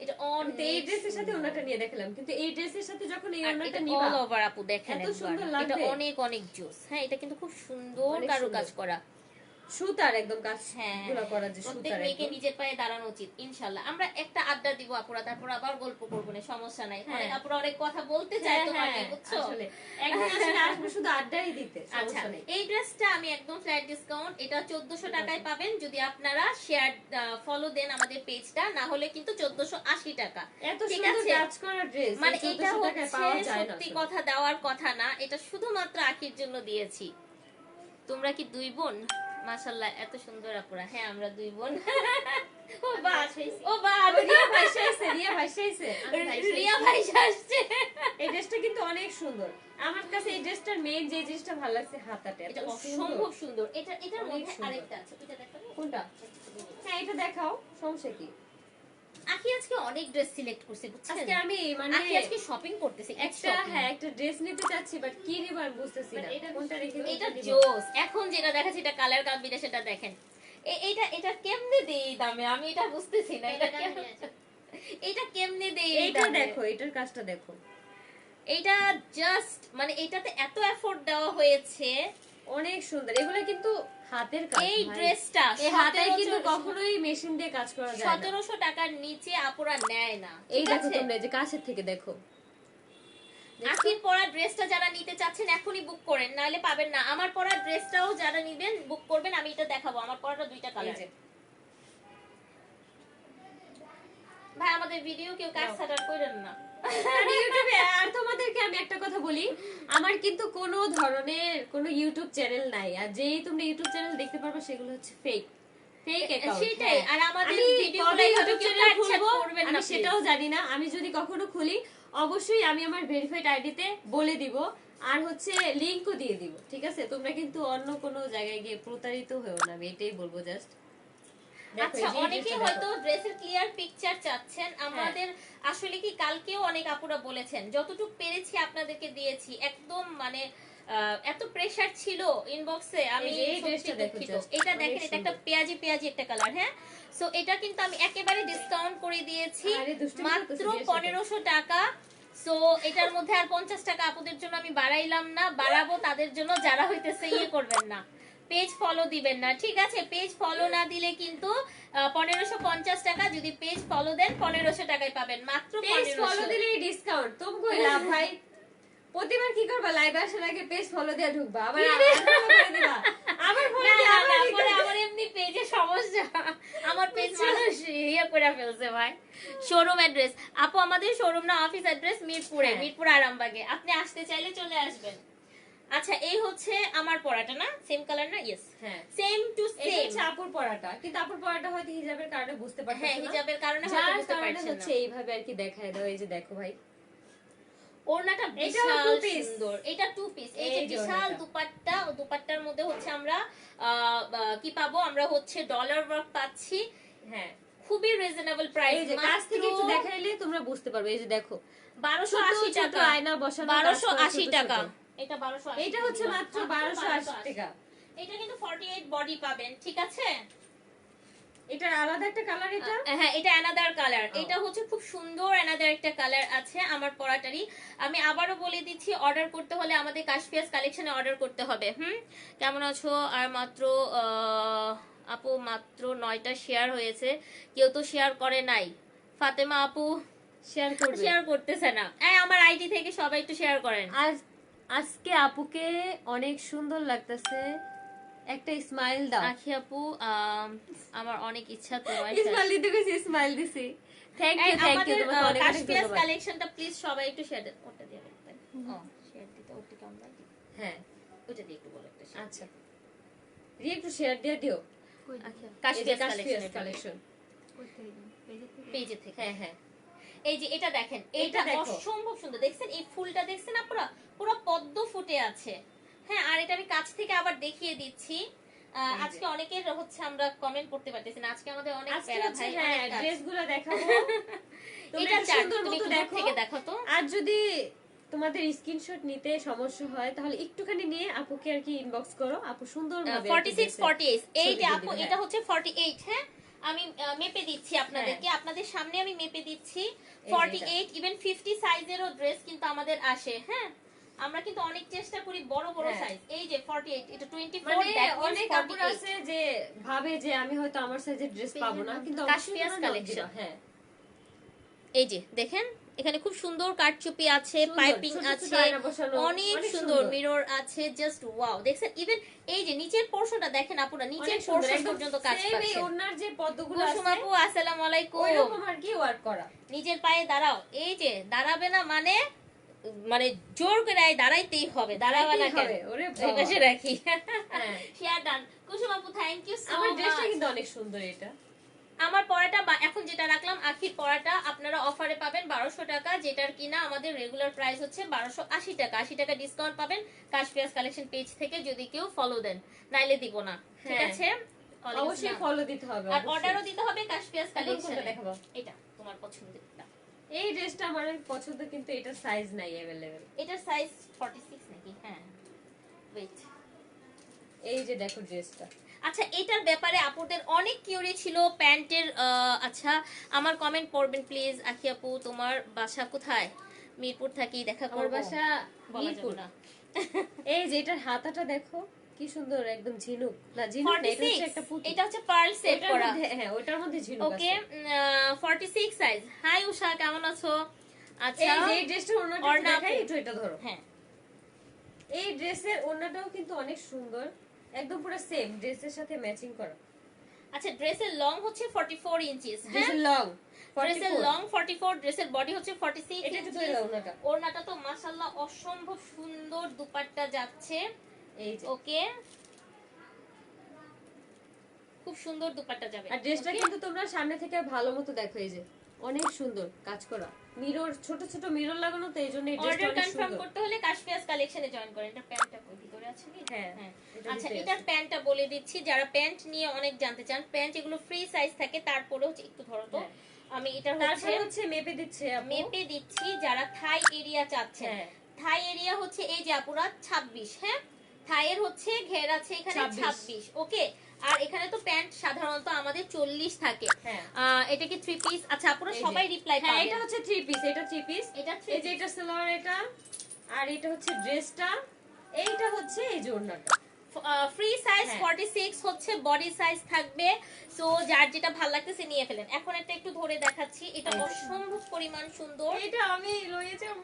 এটা আমি অনেক তো এই ড্রেসের সাথে ওড়নাটা নিয়ে দেখালাম, কিন্তু এই ড্রেসের সাথে যখন এই ওড়নাটা অল নিবা ওভার আপু দেখেন এত একবার, সুন্দর এটা লাগবে। অনেক অনেক জোস। হ্যাঁ এটা কিন্তু খুব সুন্দর অনেক কারুকাজ সুন্দর। করা। সুতার একদম কাজ হ্যাঁ গুলো করা, যে প্রত্যেক সুতার মেয়েকে একদম। নিজের পায়ে দাঁড়ানো উচিত ইনশাআল্লাহ। আমরা একটা আড্ডা দিব আপুরা, তারপর আবার গল্প করবো না, সমস্যা নাই। হ্যাঁ। অনেক আপুরা অনেক কথা বলতে চায় হ্যাঁ, তোমাকে, হ্যাঁ, বুঝছো? আসলে একদিন আসলে আসবে শুধু আড্ডাই দিতে, আচ্ছা সমস্যা নেই। এই ড্রেসটা আমি একদম ফ্ল্যাট ডিসকাউন্ট, এটা 1400 টাকায় পাবেন যদি আপনারা শেয়ার ফলো দেন আমাদের পেজটা, না হলে কিন্তু 1480 টাকা। এত ঠিক সুন্দর আছে? কাজ করা ড্রেস মানে এটা 1400 টাকায় হচ্ছে পাওয়া যায় না সত্যি আসলে। কথা দেওয়ার কথা না, এটা শুধুমাত্র আখির জন্য দিয়েছি। তোমরা কি দুই বোন? মাশাআল্লাহ এত সুন্দর আপুরা। হ্যাঁ আমরা দুই বোন। ও বাস, ও বাস, রিয়া ভাইসা আইছে, রিয়া ভাইসা আইছে। রিয়া ভাই আসছে। এই ড্রেসটা কিন্তু অনেক সুন্দর। আমার কাছে এই ড্রেসটার মেইন যে জিনিসটা ভালো লাগছে হাতাটা, এটা এত সুন্দর। অসম্ভব সুন্দর। এটার অনেক মধ্যে সুন্দর। আরেকটা আছে, ওইটা দেখাবো? কোনটা? হ্যাঁ এটা দেখাও, সমস্যা কি? আখি আজকে অনেক ড্রেস সিলেক্ট করছে, বুঝছেন? আজকে আমি মানে আখি আজকে শপিং করতেছে, একটা, হ্যাঁ একটা ড্রেস নিতে চাচ্ছি, বাট কি নিব আমি বুঝতেছি না, কোনটা রেখে দিই, এটা কোনটা নিব। জোস। এখন যেটা দেখাচ্ছি এটা কালার কম্বিনেশনটা দেখেন। এটা কেমনে দেই এই দামে, আমি এটা বুঝতেছি না। এটা কেমনে দেই এই এইটা দামে? দেখো, এটার কাজটা দেখো, এটা জাস্ট মানে এটাতে এত এফোর্ট দেওয়া হয়েছে। অনেক সুন্দর। এগুলো কিন্তু হাতের কাজ। এই ভাই। ড্রেসটা এই হাতে কিন্তু কখনোই মেশিন দিয়ে কাজ করা যায় না। 1700 টাকার নিচে আপুরা নেয় না। এই ঠিক দেখো আছে? তোমরা, এই যে কাছের থেকে দেখো। আখির পরা ড্রেসটা যারা নিতে চাচ্ছেন এখনই বুক করেন, নাহলে পাবেন না। আমার পরা ড্রেসটাও যারা নেবেন বুক করবেন, আমি এটা দেখাবো। আমার পরাটা দুইটা এই কালার। যে ভাই আমাদের ভিডিও কেউ কাট ছাটার করেন না। আর ইউটিউবে, আর তোমাদেরকে আমি একটা কথা বলি, আমার কিন্তু কোনো ধরনের কোনো ইউটিউব চ্যানেল নাই, আর যেই তোমরা ইউটিউব চ্যানেল দেখতে পারবে সেগুলো হচ্ছে ফেক অ্যাকাউন্ট। সেটাই। আর আমাদের আমি ভিডিওগুলো কবে এইভাবে ইউটিউব কেউ চ্যানেল কাট ছাট খুলবো করবেন না আমি please। সেটাও জানি না। আমি যদি কখনো খুলি অবশ্যই আমি আমার ভেরিফাইড আইডিতে বলে দিব, আর হচ্ছে লিংকও দিয়ে দিব, ঠিক আছে? তোমরা কিন্তু অন্য কোনো জায়গায় গিয়ে প্রতারিত হয়েও না, আমি এটাই বলবো জাস্ট। আচ্ছা অনেকেই হয়তো ড্রেসের ক্লিয়ার পিকচার চাচ্ছেন। আমাদের আসলে কি কালকেও অনেক আপুরা বলেছেন, যতটুকু পেরেছি আপনাদেরকে দিয়েছি। একদম মানে এত প্রেসার ছিল ইনবক্সে, আমি এই যে এই সত্যি ড্রেসটা দেখো দুঃখিত। just, এটা অনেক দেখেন, এটা একটা সুন্দর। পেঁয়াজি পেঁয়াজি একটা কালার। হ্যাঁ সো এটা কিন্তু আমি একেবারে ডিসকাউন্ট করে দিয়েছি আরে দুষ্টুমি মাত্র করতেছে ড্রেসের সাথে। 1500 টাকা। সো এটার মধ্যে আর 50 টাকা আপুদের জন্য আমি বাড়াইলাম না, বাড়াবো তাদের জন্য যারা হইতেছে ইয়ে করবেন না। পেজ ফলো দিবেন না, ঠিক আছে? পেজ ফলো না দিলে কিন্তু 1550 টাকা, যদি পেজ ফলো দেন 1500 টাকায় পাবেন, মাত্র পেজ ফলো 1500। দিলে ডিসকাউন্ট তুমি কই লাভ ভাই। প্রতিবার কি করবা, লাইভ আসার আগে পেজ ফলো দিয়ে ঢুকবা, আবার unfollow করে দিবা, আবার ফলো না, দিয়ে না, আবার না, ই পরে করে আমার এমনি পেজে সমস্যা, আমার পেজ মানুষ ইয়ে করে ফেলছে ভাই। শোরুম অ্যাড্রেস আপু, আমাদের শোরুম না অফিস অ্যাড্রেস মিরপুরে, হ্যাঁ। মিরপুর আরামবাগে, আপনি আসতে চাইলে চলে আসবেন। আচ্ছা, এই হচ্ছে আমার পড়াটা না, সেম কালার না? ইয়েস, হ্যাঁ সেম টু এটা সেম। হচ্ছে আপুর পড়াটা, কিন্তু আপুর পড়াটা হয়তো হিজাবের কারণে বুঝতে পারছেন হ্যাঁ, না, হিজাবের কারণে হয়তো যার বুঝতে কারণে পারছেন না। হচ্ছে এইভাবে আর কি দেখায় দাও। এই যে দেখো ভাই, ওড়নাটা এটাও বিশাল two piece। সুন্দর, এটা টু পিস। এই যে এই যে বিশাল ওড়নাটা। দুপাট্টা, ও দুপাট্টার মধ্যে হচ্ছে আমরা কি পাবো, আমরা হচ্ছে ডলার ওয়ার্ক পাচ্ছি, হ্যাঁ খুবই রিজনেবল প্রাইস, এই যে কাছ থেকে একটু দেখাইলে তোমরা বুঝতে পারবে। এই যে দেখো 1280 ছোট ছোট টাকা, আয়না বসানো, কাজ করা, 1280 ছোট টাকা, ছোট। এটা 1280, এটা হচ্ছে মাত্র 1280 টাকা। এটা কিন্তু 48 বডি পাবেন, ঠিক আছে? এটার আলাদা একটা কালার এটা। হ্যাঁ, এটা অ্যানাদার কালার, ও। এটা হচ্ছে খুব সুন্দর অ্যানাদার একটা কালার আছে আমার পরাটারই। আমি আবারও বলে দিচ্ছি, অর্ডার করতে হলে আমাদের কাশফিয়াস কালেকশনে অর্ডার করতে হবে। কেমন আছো? আর মাত্র আপু মাত্র 9টা শেয়ার হয়েছে, কেউ তো শেয়ার করে নাই। ফাতেমা আপু শেয়ার করবে। শেয়ার করতেছে না, আমার আইডি থেকে সবাই একটু শেয়ার করেন। আজকে আপুকে অনেক সুন্দর লাগতেছে, একটা স্মাইল দাও। আখি আপু, আমার অনেক ইচ্ছা তোমার স্মাইল দিতে গেছি, স্মাইল দিছি। থ্যাংক ইউ, থ্যাংক ইউ, তোমাকে অনেক অনেক কাশফিয়াস ধন্যবাদ। কালেকশনটা প্লিজ সবাই একটু শেয়ার দেন। ওটা দিয়ে বলতেন, শেয়ার দিতে, ওটা কি আমরা দিই? হ্যাঁ ওটা দিয়ে একটু বলো একটা share। আচ্ছা, রিয়ে একটু শেয়ার দিয়ে দিও। আচ্ছা, কাশফিয়াস কাশফিয়াস কালেকশন। পেজে থেকে। হ্যাঁ হ্যাঁ এই যে এটা দেখেন, এটা এটা দেখো। অসম্ভব সুন্দর, দেখছেন এই ফুলটা, দেখছেন না, পুরো পুরো পদ্ম ফুটে আছে। হ্যাঁ, আর এটা আমি কাছ থেকে আবার দেখিয়ে দিচ্ছি। আজকে অনেকের হচ্ছে আমরা কমেন্ট করতে পারতেছি না, আজকে আমাদের অনেক আজকে প্যারা হচ্ছে ভাই, হ্যাঁ অনেক কাজ। ড্রেসগুলো দেখাবো। তোমরা এটা একটু চার, সুন্দর তুমি মতো একটু দূর দেখো। থেকে দেখো তো। আর যদি তোমাদের স্ক্রিনশট নিতে সমস্যা হয় তাহলে একটুখানি নিয়ে আপুকে আর কি ইনবক্স করো, আপু সুন্দরভাবে 46 48 এই যে ছবি আপু, দিবে, এটা হচ্ছে 48। হ্যাঁ, আমি মেপে দিচ্ছি আপনাদেরকে, আপনাদের সামনে আমি মেপে দিচ্ছি। যে 48 ইভেন 50 সাইজেরও ড্রেস কিন্তু আমাদের আসে। হ্যাঁ, আমরা কিন্তু অনেক চেষ্টা করি বড় বড় হ্যাঁ। সাইজ। এই যে 48, এটা 24, মানে that means অনেক আপুর 48। আছে যে ভাবে যে আমি হয়তো আমার সাইজের ড্রেস পাবো না, কিন্তু কাশফিয়াস অবশ্যই কালেকশন। হ্যাঁ এই যে দেখেন, এখানে খুব সুন্দর কারচুপি আছে, সুন্দর, পাইপিং ছোট ছোট আছে, আয়না বসানো, অনেক অনেক সুন্দর সুন্দর। মিরর আছে, জাস্ট ওয়াও। দেখছেন ইভেন এই যে নিচের পোরশনটা দেখেন আপুরা, নিচের অনেক সুন্দর, পোরশন একদম পর্যন্ত কাজ same এই পাচ্ছেন। ওনার যে পদ্মগুলো কুসুম আছে আপু আসসালামু আলাইকুম। ওইরকম আর কি ওয়ার্ক করা। নিজের পায়ে দাঁড়াও, এই যে দাঁড়াবে না মানে মানে জোর করে দাঁড়াইতেই হবে, দাঁড়াবে না কেন? হবে, ওরে এই বাবা। পাশে রাখি। হ্যাঁ। Share done. কুসুম আপু থ্যাংক ইউ সো আমার মাচ। ড্রেসটা কিন্তু অনেক সুন্দর। এটা আমার পড়াটা বা এখন যেটা রাখলাম আখির পড়াটা আপনারা অফারে পাবেন 1200 টাকা, যেটার কিনা আমাদের রেগুলার প্রাইস হচ্ছে 1280 টাকা। 80 টাকা ডিসকাউন্ট পাবেন কাশফিয়াস কালেকশন পেজ থেকে যদি কেউ ফলো দেন, নাইলে দিব না, ঠিক হ্যাঁ। আছে? অবশ্যই ফলো দিতে হবে, আর অবশ্যই। অর্ডারও দিতে হবে কাশফিয়াস এখন কালেকশন। কোনটা দেখাবো? এটা তোমার পছন্দেরটা। এই ড্রেসটা আমার অনেক পছন্দ, কিন্তু এটা সাইজ নাই अवेलेबल। এটার সাইজ 46 নাকি? হ্যাঁ, ওয়েট। এই যে দেখো ড্রেসটা। আচ্ছা, এটার ব্যাপারে আপুদের অনেক কিউরি ছিল প্যান্টের। আচ্ছা, আমার কমেন্ট পড়বেন প্লিজ। আখি আপু তোমার বাসা কোথায়? মিরপুর থাকি, দেখা আমার করব। বাসা বলা যাবে মিরপুর। না। এই যে এটার হাতাটা দেখো কি সুন্দর, একদম ঝিনুক না, ঝিনুক না, এটা হচ্ছে একটা 46, পুঁতি। এটা হচ্ছে পার্ল সেট ওটার করা। মধ্যে, হ্যাঁ ওটার মধ্যে ঝিনুক আছে। ওকে, 46 সাইজ। হাই উষা, কেমন আছো? আচ্ছা, এই যে এই ড্রেসটার ওড়নাটা একটু ওড়না দেখাই, আপু। একটু এটা ধরো। হ্যাঁ, এই ড্রেসের ওড়নাটাও কিন্তু অনেক সুন্দর, একদম পুরো সেম ড্রেসের সাথে ম্যাচিং করা। আচ্ছা, ড্রেসের লং হচ্ছে 44 ইঞ্চিস। হ্যাঁ, ড্রেসের লং ড্রেসের 44। লং 44, ড্রেসের বডি হচ্ছে 46 এটা একটু ধরে ইঞ্চিস। দাও ওড়নাটা। ওড়নাটা তো মাশাআল্লাহ অসম্ভব সুন্দর, দুপাট্টা যাচ্ছে। এই যে ওকে, খুব সুন্দর দুপাট্টা যাবে। আর ড্রেসটা Okay? কিন্তু তোমরা সামনে থেকে ভালো মতো দেখো, এই যে অনেক সুন্দর কাজ করা, মিরর, ছোট ছোট মিরর লাগানো, তো এইজন্য এই ড্রেসটা অর্ডার অনেক কনফার্ম সুন্দর। করতে হলে কাশফিয়াস কালেকশনে জয়েন করেন। এটা প্যান্টটা কই ভিতরে আছে কি? হ্যাঁ, হ্যাঁ। এটা আচ্ছা, ভিতরে এটার আছে। প্যান্টটা বলে দিচ্ছি, যারা প্যান্ট নিয়ে অনেক জানতে চান। প্যান্ট এগুলো ফ্রি সাইজ থাকে, তারপরে হচ্ছে একটু ধরো তো, হ্যাঁ। আমি এটা তারপর হচ্ছে হচ্ছে মেপে দিচ্ছে আপু। মেপে দিচ্ছি। যারা থাই এরিয়া চাচ্ছেন, হ্যাঁ। থাই এরিয়া হচ্ছে এই যে আপুরা 26। হ্যাঁ, থাইয়ের হচ্ছে ঘের আছে এখানে 26। ওকে, আর এখানে তো প্যান্ট সাধারণত আমাদের 40 থাকে। হ্যাঁ। এটা কি 3 পিস? আচ্ছা, আপুরা এই যে। সবাই রিপ্লাই হ্যাঁ, পাবেন। এটা হচ্ছে 3 পিস, এটা 3 পিস। এটা এই যে এটা সালোয়ার, এটা আর এটা হচ্ছে ড্রেসটা, এইটা হচ্ছে এই যে ওড়নাটা। ফ্রি সাইজ হ্যাঁ। 46 হচ্ছে বডি সাইজ থাকবে। সো যার যেটা ভালো লাগতেছে নিয়ে ফেলেন। এখন এটা একটু ধরে দেখাচ্ছি, এটা অসম্ভব পরিমাণ সুন্দর। এটা আমি লয়ে যাব।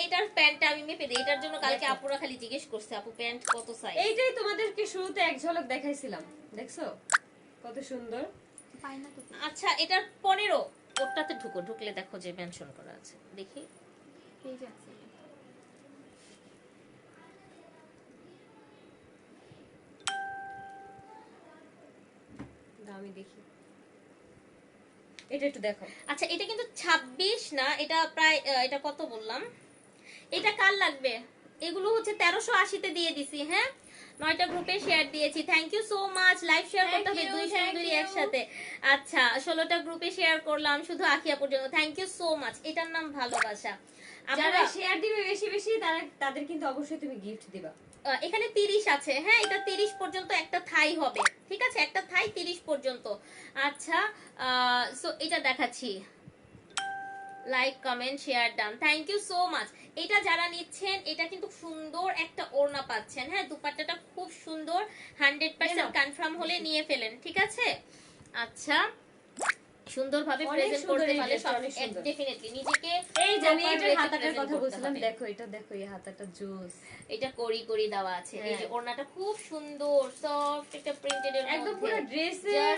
এটার প্যান্টটা আমি মেপে দিই, এটার জন্য কালকে আপুরা খালি জিজ্ঞেস করছে আপু প্যান্ট কত সাইজ। এইটাই তোমাদেরকে শুরুতে এক ঝলক দেখাইছিলাম, দেখছো কত সুন্দর। আচ্ছা এটার 15 ওটাতে ঢুকলে দেখো যে মেনশন করা আছে, দেখি আমি দেখি, এটা একটু দেখো। আচ্ছা এটা কিন্তু 26 না, এটা প্রায় এটা কত বললাম, এটা কার লাগবে? এগুলো হচ্ছে 1380 তে দিয়ে দিছি। হ্যাঁ 9টা গ্রুপে শেয়ার দিয়েছি। Thank you so much. Live share করতে হবে দুই সুন্দরী একসাথে। আচ্ছা 16টা গ্রুপে শেয়ার করলাম শুধু আখিয়া পর্যন্ত। Thank you so much. এটার নাম ভালোবাসা। যারা শেয়ার দিবে বেশি বেশি তাদের কিন্তু অবশ্যই তুমি গিফট দিবা। এখানে 30 আছে। হ্যাঁ এটা 30 পর্যন্ত একটা থাই হবে, ঠিক আছে, একটা থাই 30 পর্যন্ত। আচ্ছা সো এটা দেখাচ্ছি, like comment share done, thank you so much. এটা যারা নিচ্ছেন এটা কিন্তু সুন্দর একটা ওড়না পাচ্ছেন। হ্যাঁ দুপাট্টাটা খুব সুন্দর, 100% কনফার্ম হলে নিয়ে ফেলেন, ঠিক আছে। আচ্ছা সুন্দরভাবে প্রেজেন্ট করতে পারলে সব ডেফিনেটলি নিজেকে এই জানি এটার হাতাটার কথা বলছিলাম, দেখো এটা দেখো, এই হাতাটা জোস, এটা করি দেওয়া আছে। এই যে ওড়নাটা খুব সুন্দর সফট একটা প্রিন্টেড এর মধ্যে, একদম পুরো ড্রেসের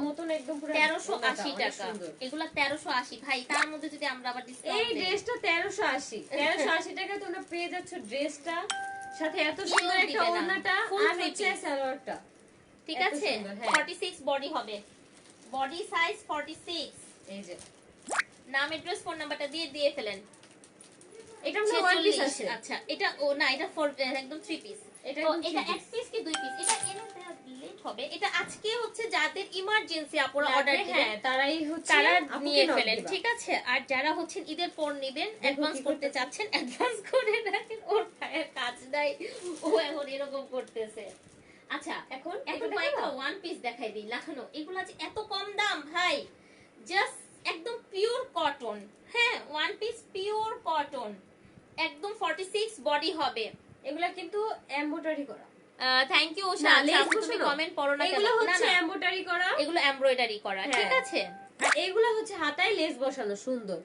মতন, একদম পুরো 1380 টাকা। এগুলা 1380 ভাই, তার মধ্যে যদি আমরা আবার ডিসকাউন্ট এই ড্রেসটা 1380 টাকা তোমরা পেয়ে যাচ্ছ ড্রেসটা, সাথে এত সুন্দর একটা ওড়নাটা আর হচ্ছে সালোয়ারটা, ঠিক আছে। 46 বডি হবে, বডি সাইজ 46। এই যে নাম এড্রেস ফোন নাম্বারটা দিয়ে ফেলেন। এটা মানে ওয়ান পিস আছে। আচ্ছা এটা ও না, এটা একদম 3 পিস। এটা এক পিস কি 2 পিস? এটা এনে লেট হবে। এটা আজকে হচ্ছে যাদের ইমার্জেন্সি আপনারা অর্ডার দিবেন, হ্যাঁ তারাই হচ্ছে তারা নিয়ে ফেলেন, ঠিক আছে। আর যারা হচ্ছে ঈদের পর নেবেন, অ্যাডভান্স করতে চাচ্ছেন অ্যাডভান্স করে রাখেন। ওর পায়ের কাজ নাই, ও এখন এরকম করতেছে। আচ্ছা এখন কয়েকটা ওয়ান পিস দেখাই দিই লাখানো। এগুলো আছে এত কম দাম ভাই, জাস্ট একদম পিওর কটন। হ্যাঁ ওয়ান পিস পিওর কটন, একদম 46 বডি হবে। এগুলা কিন্তু এমব্রয়ডারি করা। Thank you Osha. তুমি কমেন্ট পড়ো না, এগুলো হচ্ছে এমব্রয়ডারি করা, এগুলো এমব্রয়ডারি করা, ঠিক আছে। আর এগুলো হচ্ছে হাতায় লেস বসানো, সুন্দর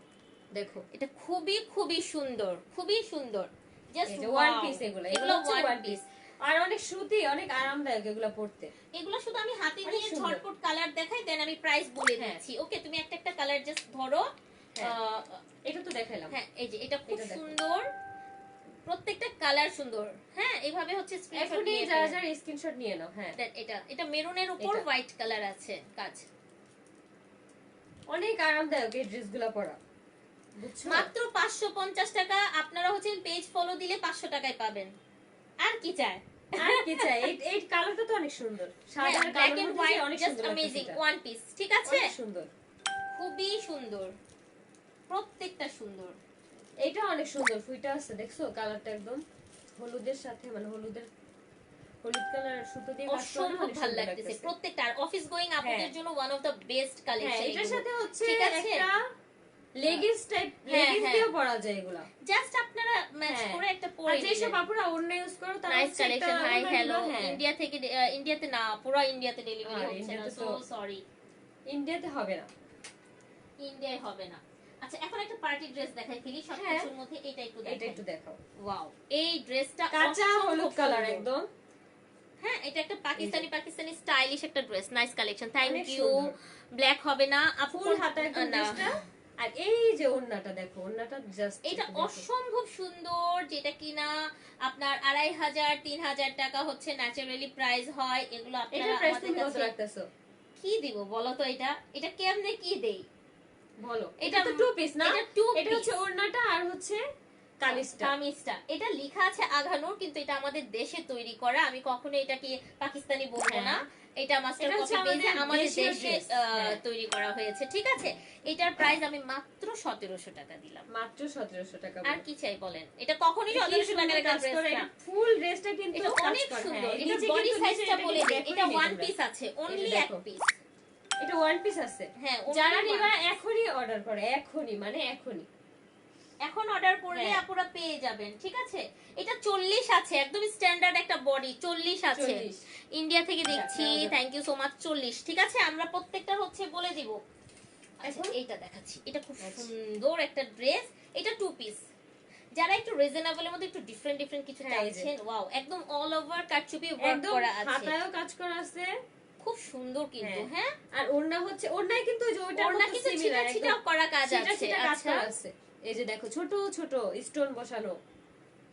দেখো। এটা খুবই খুবই সুন্দর, খুবই সুন্দর। জাস্ট ওয়ান পিস, এগুলো ওয়ান পিস, আর অনেক সুতি, অনেক আরামদায়ক এগুলো পড়তে। এগুলো শুধু আমি হাতে নিয়ে ঝটপট কালার দেখাই, দেন আমি প্রাইস বলে দিচ্ছি। ওকে তুমি একটা একটা কালার জাস্ট ধরো। এটা তো দেখাইলাম। হ্যাঁ এই যে এটা খুব সুন্দর, প্রত্যেকটা কালার সুন্দর। হ্যাঁ এইভাবে হচ্ছে স্ক্রিনশট নিয়ে যারা যারা স্ক্রিনশট নিয়ে নাও। হ্যাঁ এটা মেরুনের উপর হোয়াইট কালার আছে কাজ, অনেক আরামদায়ক এই ড্রেসগুলো পরা, বুঝছো। মাত্র 550 টাকা। আপনারা হচ্ছে পেজ ফলো দিলে 500 টাকায় পাবেন। আর কি চাই, আর কি চাই। এই কালারটা তো অনেক সুন্দর, সাদা আর ব্ল্যাক কালো এন্ড হোয়াইট, অনেক জাস্ট সুন্দর, অ্যামেজিং ওয়ান পিস, ঠিক আছে। অনেক সুন্দর, খুবই সুন্দর, প্রত্যেকটা সুন্দর। এটা অনেক সুন্দর ফুইটা আছে, দেখছো কালারটা একদম হলুদের সাথে, মানে হলুদ কালার সুতো দিয়ে কাজ করা, অসম্ভব ভালো লাগতেছে প্রত্যেকটা। আর অফিস গোয়িং আপুদের জন্য one of the best collection. এটার সাথে হচ্ছে ঠিক আছে একটা লেগিংস টাইপ, লেগিংস দিয়েও পরা যায় এগুলা। জাস্ট আপনারা ম্যাচ করে একটা পরে নিলেন। আর যেসব আপুরা ওড়না ইউজ করো তারা nice collection. Hi hello, India থেকে, ইন্ডিয়াতে না, পুরো ইন্ডিয়াতে ডেলিভারি হচ্ছে না, সো সরি। ইন্ডিয়াতে হবে না, ইন্ডিয়ায় হবে না। আচ্ছা এখন একটা পার্টি ড্রেস দেখাই ফেলি সবকিছুর মধ্যে। এটা একটু দেখাও। ওয়াও এই ড্রেসটা কাঁচা হলুদ কালার একদম। হ্যাঁ এটা একটা পাকিস্তানি স্টাইলিশ একটা dress, nice collection. Thank you. Black হবে না, ফুল হাতা একদম ড্রেসটা। আর এই যে ওড়নাটা দেখো, ওড়নাটা জাস্ট এটা অসম্ভব সুন্দর, যেটা কিনা আপনার 2500-3000 টাকা হচ্ছে ন্যাচারালি প্রাইস হয়। এগুলো আপনারা আমাদের কাছে রাখতেছো কি দিব বলো তো? এটা কেমনে কি দেই বলো? এটা তো টু পিস না, এটা হচ্ছে ওড়নাটা আর হচ্ছে কামিজটা। এটা লেখা আছে আঘানুর, কিন্তু এটা আমাদের দেশে তৈরি করা। আমি কখনো এটা কি পাকিস্তানি বলবো না, এটা মাস্টার কপি বেজে আমাদের দেশে তৈরি করা হয়েছে, ঠিক আছে। এটার প্রাইস আমি মাত্র 1700 টাকা দিলাম, মাত্র 1700 টাকা। আর কি চাই বলেন? এটা কখনোই 1700 টাকার একটা ড্রেস না, ফুল ড্রেসটা কিন্তু এটা অনেক সুন্দর। এটা বডি সাইজটা বলে দেই, এটা ওয়ান পিস আছে, অনলি এক পিস। এটা ওয়ান পিস আছে। হ্যাঁ যারা নিবা এখনই অর্ডার করে, এখনই মানে এখনই। এখন অর্ডার করলে হ্যাঁ। আপুরা পেয়ে যাবেন, ঠিক আছে? এটা 40 আছে, একদম স্ট্যান্ডার্ড একটা বডি, 40 আছে। 40 ইন্ডিয়া থেকে দেখছি, নেওয়া যাবে। Thank you so much. 40, ঠিক আছে, আমরা প্রত্যেকটা হচ্ছে বলে দিব। আচ্ছা, এখন? এইটা দেখাচ্ছি, এটা খুব আচ্ছা। সুন্দর একটা ড্রেস, এটা 2 পিস। যারা একটু রিজনেবলের মধ্যে একটু ডিফারেন্ট ডিফারেন্ট কিছু হ্যাঁ, এই যে। চাচ্ছেন, ওয়াও, একদম অল ওভার কারচুপি ওয়ার্ক একদম করা আছে, হাতায়ও কাজ করা আছে। খুব সুন্দর কিন্তু। হ্যাঁ। হ্যাঁ, আর ওড়না হচ্ছে, ওড়নায় কিন্তু ওই যে ওইটার ওড়না মতো কিন্তু similar, ছিটা ছিটা একদম করা কাজ ছিটা আছে। ছিটা কাজ আচ্ছা, করা আছে। এই যে দেখো ছোট ছোট স্টোন বসানো।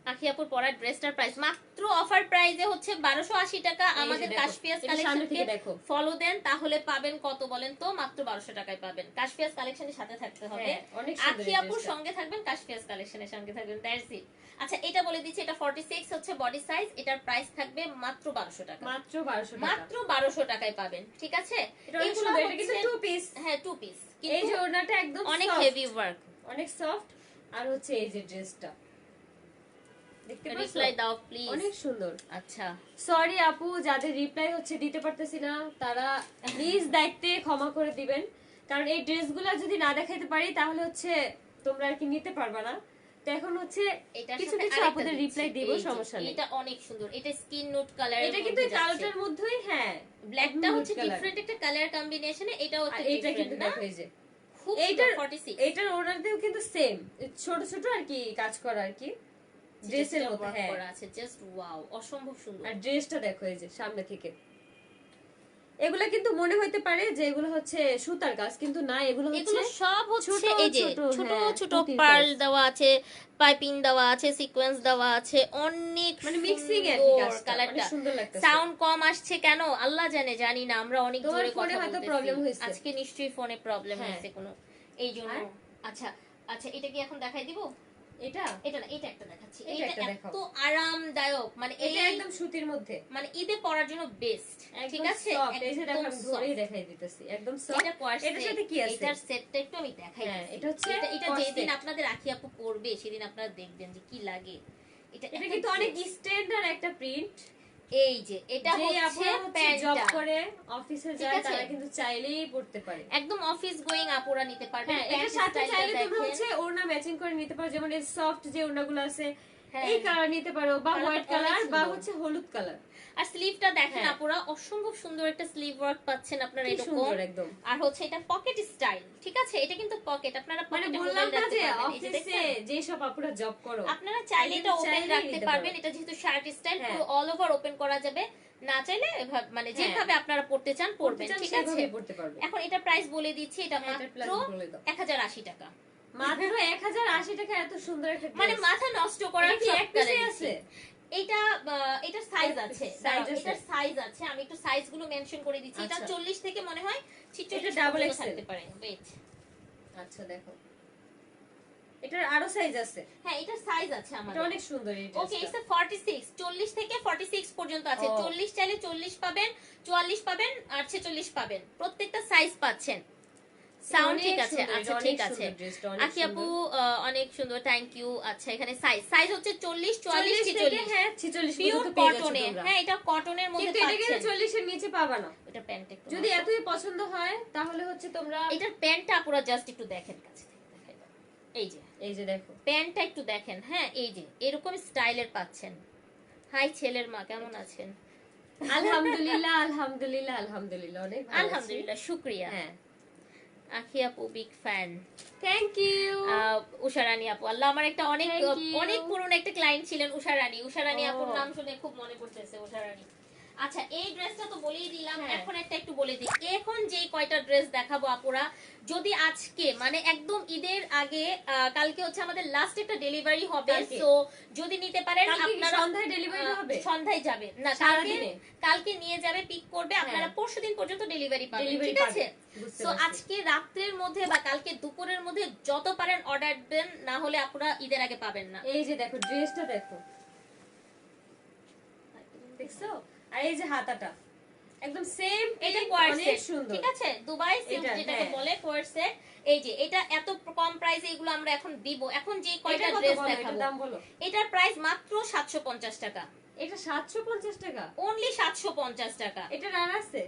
আখি আপুর পরার ড্রেসটার প্রাইস মাত্র অফার প্রাইসে হচ্ছে 1280 টাকা। এই যে আমাদের দেখো, কাশপিয়াস এটা সামনে থেকে কালেকশনকে দেখো। ফলো দেন, তাহলে পাবেন কত বলেন তো? মাত্র 1200 টাকায় পাবেন। কাশপিয়াস কালেকশনের সাথে থাকতে হবে, হ্যাঁ, অনেক সুন্দর আখি এই আপুর ড্রেসটা। সঙ্গে থাকবেন, কাশপিয়াস কালেকশনের সঙ্গে থাকবেন, দ্যাটস ইট। আচ্ছা, এটা বলে দিচ্ছি, এটা 46 হচ্ছে বডি সাইজ, এটার প্রাইস থাকবে মাত্র 1200 টাকা। মাত্র 1200 টাকা। মাত্র 1200 টাকায় পাবেন, ঠিক আছে? এটা অনেক এগুলো সুন্দর, এটা কিন্তু হচ্ছে- 2 পিস। হ্যাঁ, 2 পিস, এই কিন্তু যে ওড়নাটা একদম অনেক soft, হেভি ওয়ার্ক। অনেক সফট। আর হচ্ছে এই যে ড্রেসটা দেখতে পাচ্ছ, রিপ্লাই দাও প্লিজ। অনেক সুন্দর। আচ্ছা, সরি আপু, যাদের রিপ্লাই হচ্ছে দিতে পারতেছি না তারা প্লিজ দায়িত্বে ক্ষমা করে দিবেন, কারণ এই ড্রেসগুলো যদি না দেখাইতে পারি তাহলে হচ্ছে তোমরা আর কি নিতে পারবে না। তো এখন হচ্ছে এটার কিছু সাথে কিছু আরেকটা আপুদের দিচ্ছি, রিপ্লাই দিব, এই যে, সমস্যা নেই। এটা অনেক সুন্দর, এটা স্কিন নোট কালার, এটা কিন্তু এই কালোটার মধ্যেই, হ্যাঁ, ব্ল্যাকটা nude হচ্ছে color। ডিফারেন্ট একটা কালার কম্বিনেশনে, এটা আর হচ্ছে এইটা কিন্তু ডিফারেন্ট না, দেখো এই যে খুব এইটার 46 এইটার ওড়নাতেও কিন্তু সেম ছোট ছোট আর কি কাজ করা আর কি ড্রেসের মতো। হ্যাঁ, করা আছে, জাস্ট ওয়াও, অসম্ভব সুন্দর। আর ড্রেসটা দেখো এই যে সামনে থেকে। এগুলা কিন্তু মনে হইতে পারে যে এগুলো হচ্ছে সুতার কাজ, কিন্তু না, এগুলো এগুলো হচ্ছে সব হচ্ছে ছোট এই যে ছোট, ছোট হ্যাঁ, ছোট পুঁতির পার্ল কাজ। দেওয়া আছে, পাইপিং দেওয়া আছে, সিকোয়েন্স দেওয়া আছে, অনেক মানে মিক্সিং এর কি কাজটা, কালারটা। অনেক সুন্দর লাগতেছে। সাউন্ড কম আসছে কেন আল্লাহ জানে, জানি না, আমরা অনেক তোমার জোরে ফোনে কথা হয়তো বলতেছি problem হয়েছে। আজকে, নিশ্চয়ই ফোনে প্রবলেম হ্যাঁ। হয়েছে কোনো, এই জন্য। আর? আচ্ছা আচ্ছা, এটা কি এখন দেখাই দিব? এটা এটা না, এটা একটা দেখাচ্ছি, এটা এটা একটা দেখাও। এত আরামদায়ক, মানে এটা এই একদম সুতির মধ্যে, মানে ঈদে পরার জন্য বেস্ট, ঠিক একদম আছে? soft। এই যে দেখো একদম আমি ধরেই soft। দেখাই দিতেছি, একদম সফট। এটা corset, এটার সাথে কি আছে? এটার সেটটা একটু আমি দেখাই হ্যাঁ, দিচ্ছি। এটা হচ্ছে এটা corset। যেদিন আপনাদের আখি আপু পরবে সেদিন আপনারা দেখবেন যে কি লাগে। এটা এটা এত কিন্তু অনেক dress। স্ট্যান্ডার্ড একটা প্রিন্ট। এই যে এটা যে হচ্ছে আপুরা হচ্ছে জব প্যান্টটা, করে অফিসে ঠিক যায় আছে? তারা কিন্তু চাইলেই পড়তে পারে। একদম অফিস গোয়িং আপুরা নিতে পারবে। হ্যাঁ, এটার সাথে চাইলে তোমরা হচ্ছে ওড়না ম্যাচিং করে নিতে পারো, যেমন এই সফট যে ওড়নাগুলো আছে হ্যাঁ। এই কালার নিতে পারো, বা কালারটা হোয়াইট অনেক কালার বা সুন্দর। হচ্ছে হলুদ কালার। আর স্লিভটা দেখেন হ্যাঁ। আপুরা, অসম্ভব সুন্দর একটা স্লিভ ওয়ার্ক পাচ্ছেন আপনারা, কি এরকম। সুন্দর একদম। আর হচ্ছে এটা পকেট স্টাইল, ঠিক আছে? এটা কিন্তু পকেট, আপনারা মানে পকেটে বললাম মোবাইল না রাখতে যে পারবেন। এই যে অফিসে দেখছেন? যে সব আপুরা জব করো আপনারা চাইলে এটা একদম ওপেন চাইলেই রাখতে নিতে পারবেন, পারো। এটা যেহেতু শার্ট স্টাইল, হ্যাঁ। পুরো অল ওভার ওপেন করা যাবে। না চাইলে মানে হ্যাঁ। যেভাবে আপনারা পড়তে চান পড়বেন, চান ঠিক আছে? সেভাবেই পড়তে পারবে। এখন এটা প্রাইস বলে দিচ্ছি, এটা হ্যাঁ, এটার মাত্র price বলে দাও। 1080 টাকা। মাত্র 1080 টাকা এত সুন্দর একটা মানে dress। মাথা নষ্ট করার এটা কি সব এক piece color আছে? এটা এটার সাইজ এক আছে, piece, size আছে। এটার সাইজ আছে, আমি একটু সাইজ গুলো মেনশন করে দিচ্ছি। এটা আচ্ছা। 40 থেকে মনে হয় 46 এটা double পর্যন্ত XL থাকতে পারে। ওয়েট, আচ্ছা দেখো, এটার আরো সাইজ আছে। হ্যাঁ, এটার সাইজ আছে এটা আমাদের। অনেক সুন্দর এই ওকে, ড্রেসটা। ইটস 46, 40 থেকে 46 পর্যন্ত আছে। ও। 40 চাইলে 40 পাবেন, 44 পাবেন, আর 46 পাবেন, প্রত্যেকটা সাইজ পাচ্ছেন। সাউন্ড অনেক ঠিক আছে? সুন্দর, আচ্ছা, এটা ঠিক অনেক আছে। সুন্দর ড্রেসটা, অনেক আখি আপু সুন্দর। অনেক সুন্দর, থ্যাংক ইউ। আচ্ছা, এখানে সাইজ হচ্ছে 40, 44, 40 থেকে 46, হ্যাঁ 46 পিওর পর্যন্ত পেয়ে যাচ্ছ কটনে। তোমরা। হ্যাঁ, এটা কটনের মধ্যে কিন্তু এটা কিন্তু পাচ্ছেন। 40 এর নিচে পাবা না। এটা প্যান্ট একটু যদি নাও। এতই পছন্দ হয় তাহলে হচ্ছে তোমরা এটার প্যান্টটা আপুরা জাস্ট একটু দেখেন, কাছে থেকে দেখাই দাও। এই যে এই যে দেখো, প্যান্টটা একটু দেখেন, হ্যাঁ, এই যে এরকম স্টাইলের পাচ্ছেন। হাই ছেলের মা, কেমন আছেন? আলহামদুলিল্লাহ আলহামদুলিল্লাহ আলহামদুলিল্লাহ, অনেক ভালো আছি। আলহামদুলিল্লাহ, শুকরিয়া। হ্যাঁ, আখি আপু big fan. Thank you. Usha Rani আপু, আল্লাহ, আমার একটা অনেক Thank you. অনেক পুরনো একটা ক্লায়েন্ট ছিলেন উষা রানী। উষা রানী ও। আপুর নাম শুনে খুব মনে পড়তেছে, উষা রানী। আচ্ছা, এই ড্রেসটা তো বলেই দিলাম, হ্যাঁ। এখন একটা একটু বলে দিই। এখন যে কয়টা ড্রেস দেখাবো আপুরা, যদি আজকে মানে একদম ঈদের আগে, কালকে হচ্ছে আমাদের লাস্ট একটা ডেলিভারি হবে, কালকে। সো যদি নিতে পারেন কালকে কি আপনারা সন্ধ্যায় ডেলিভারি হবে? সন্ধ্যায় যাবে না, সারাদিনে? কালকে নিয়ে যাবে, পিক করবে, আপনারা হ্যাঁ। পরশুদিন পর্যন্ত ডেলিভারি পাবেন, Delivery ঠিক আছে? পাবেন, বুঝতে সো পারছি। আজকে রাত্রের মধ্যে বা কালকে দুপুরের মধ্যে যত পারেন অর্ডার দেন, না হলে আপনারা ঈদের আগে পাবেন না। এই যে দেখো ড্রেসটা দেখো, দেখছো? আর এই যে হাতাটা একদম সেম, এটা অনেক কোয়ারসেট, সুন্দর। ঠিক আছে? দুবাই সিল্ক এটা, যেটাকে হ্যাঁ। বলে কোয়ারসেট। এই যে এটা এত কম প্রাইসে এগুলো আমরা এখন দিব। এখন যে কয়টা এটা কত ড্রেস বলো, এটার দেখাবো, দাম বলো। এটার প্রাইস মাত্র 750 টাকা, এটা 750 টাকা। অনলি 750 টাকা। এটা রান আছে?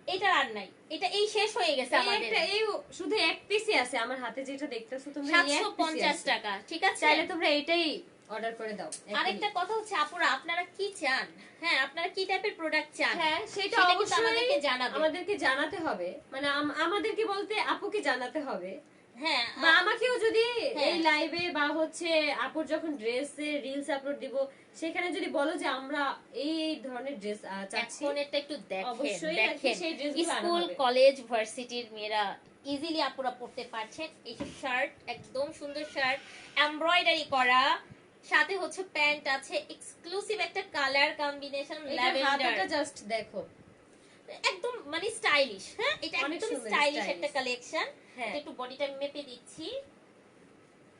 এটা আর নাই, এটা এই শেষ হয়ে গেছে এই আমাদের। একটা এই শুধু এক পিসই আছে আমার হাতে যেটা দেখতেছো তোমরা, এই এক পিসই 750 আছে। টাকা, ঠিক আছে। চাইলে তোমরা এটাই অর্ডার করে দাও। আরেকটা কথা হচ্ছে আপুরা, আপনারা কি চান, হ্যাঁ আপনারা কি টাইপের প্রোডাক্ট চান, হ্যাঁ সেটা সেটা কিন্তু অবশ্যই আমাদেরকে জানাবেন। আমাদেরকে জানাতে হবে, মানে আমাদেরকে বলতে আপুকে জানাতে হবে, হ্যাঁ বা আমাকেও যদি হ্যাঁ। এই লাইভে বা হচ্ছে আপুর যখন ড্রেসে রিলস আপলোড দিব সেখানে যদি বলো যে আমরা এই এই ধরনের ড্রেস চাচ্ছি, এখন এটা একটু দেখেন, অবশ্যই আর কি দেখেন সেই ড্রেসগুলো আনা স্কুল হবে। কলেজ ভার্সিটির মেয়েরা ইজিলি আপুরা পড়তে পারছেন। এই যে শার্ট, একদম সুন্দর শার্ট, এমব্রয়ডারি করা, সাথে হচ্ছে প্যান্ট আছে, এক্সক্লুসিভ একটা কালার কম্বিনেশন এটার ল্যাভেন্ডার, হাতাটা জাস্ট দেখো, একদম মানে স্টাইলিশ। হ্যাঁ এটা অনেক একদম সুন্দর, স্টাইলিশ stylish। একটা কালেকশন। হ্যাঁ। একটু বডিটা মেপে দিচ্ছি।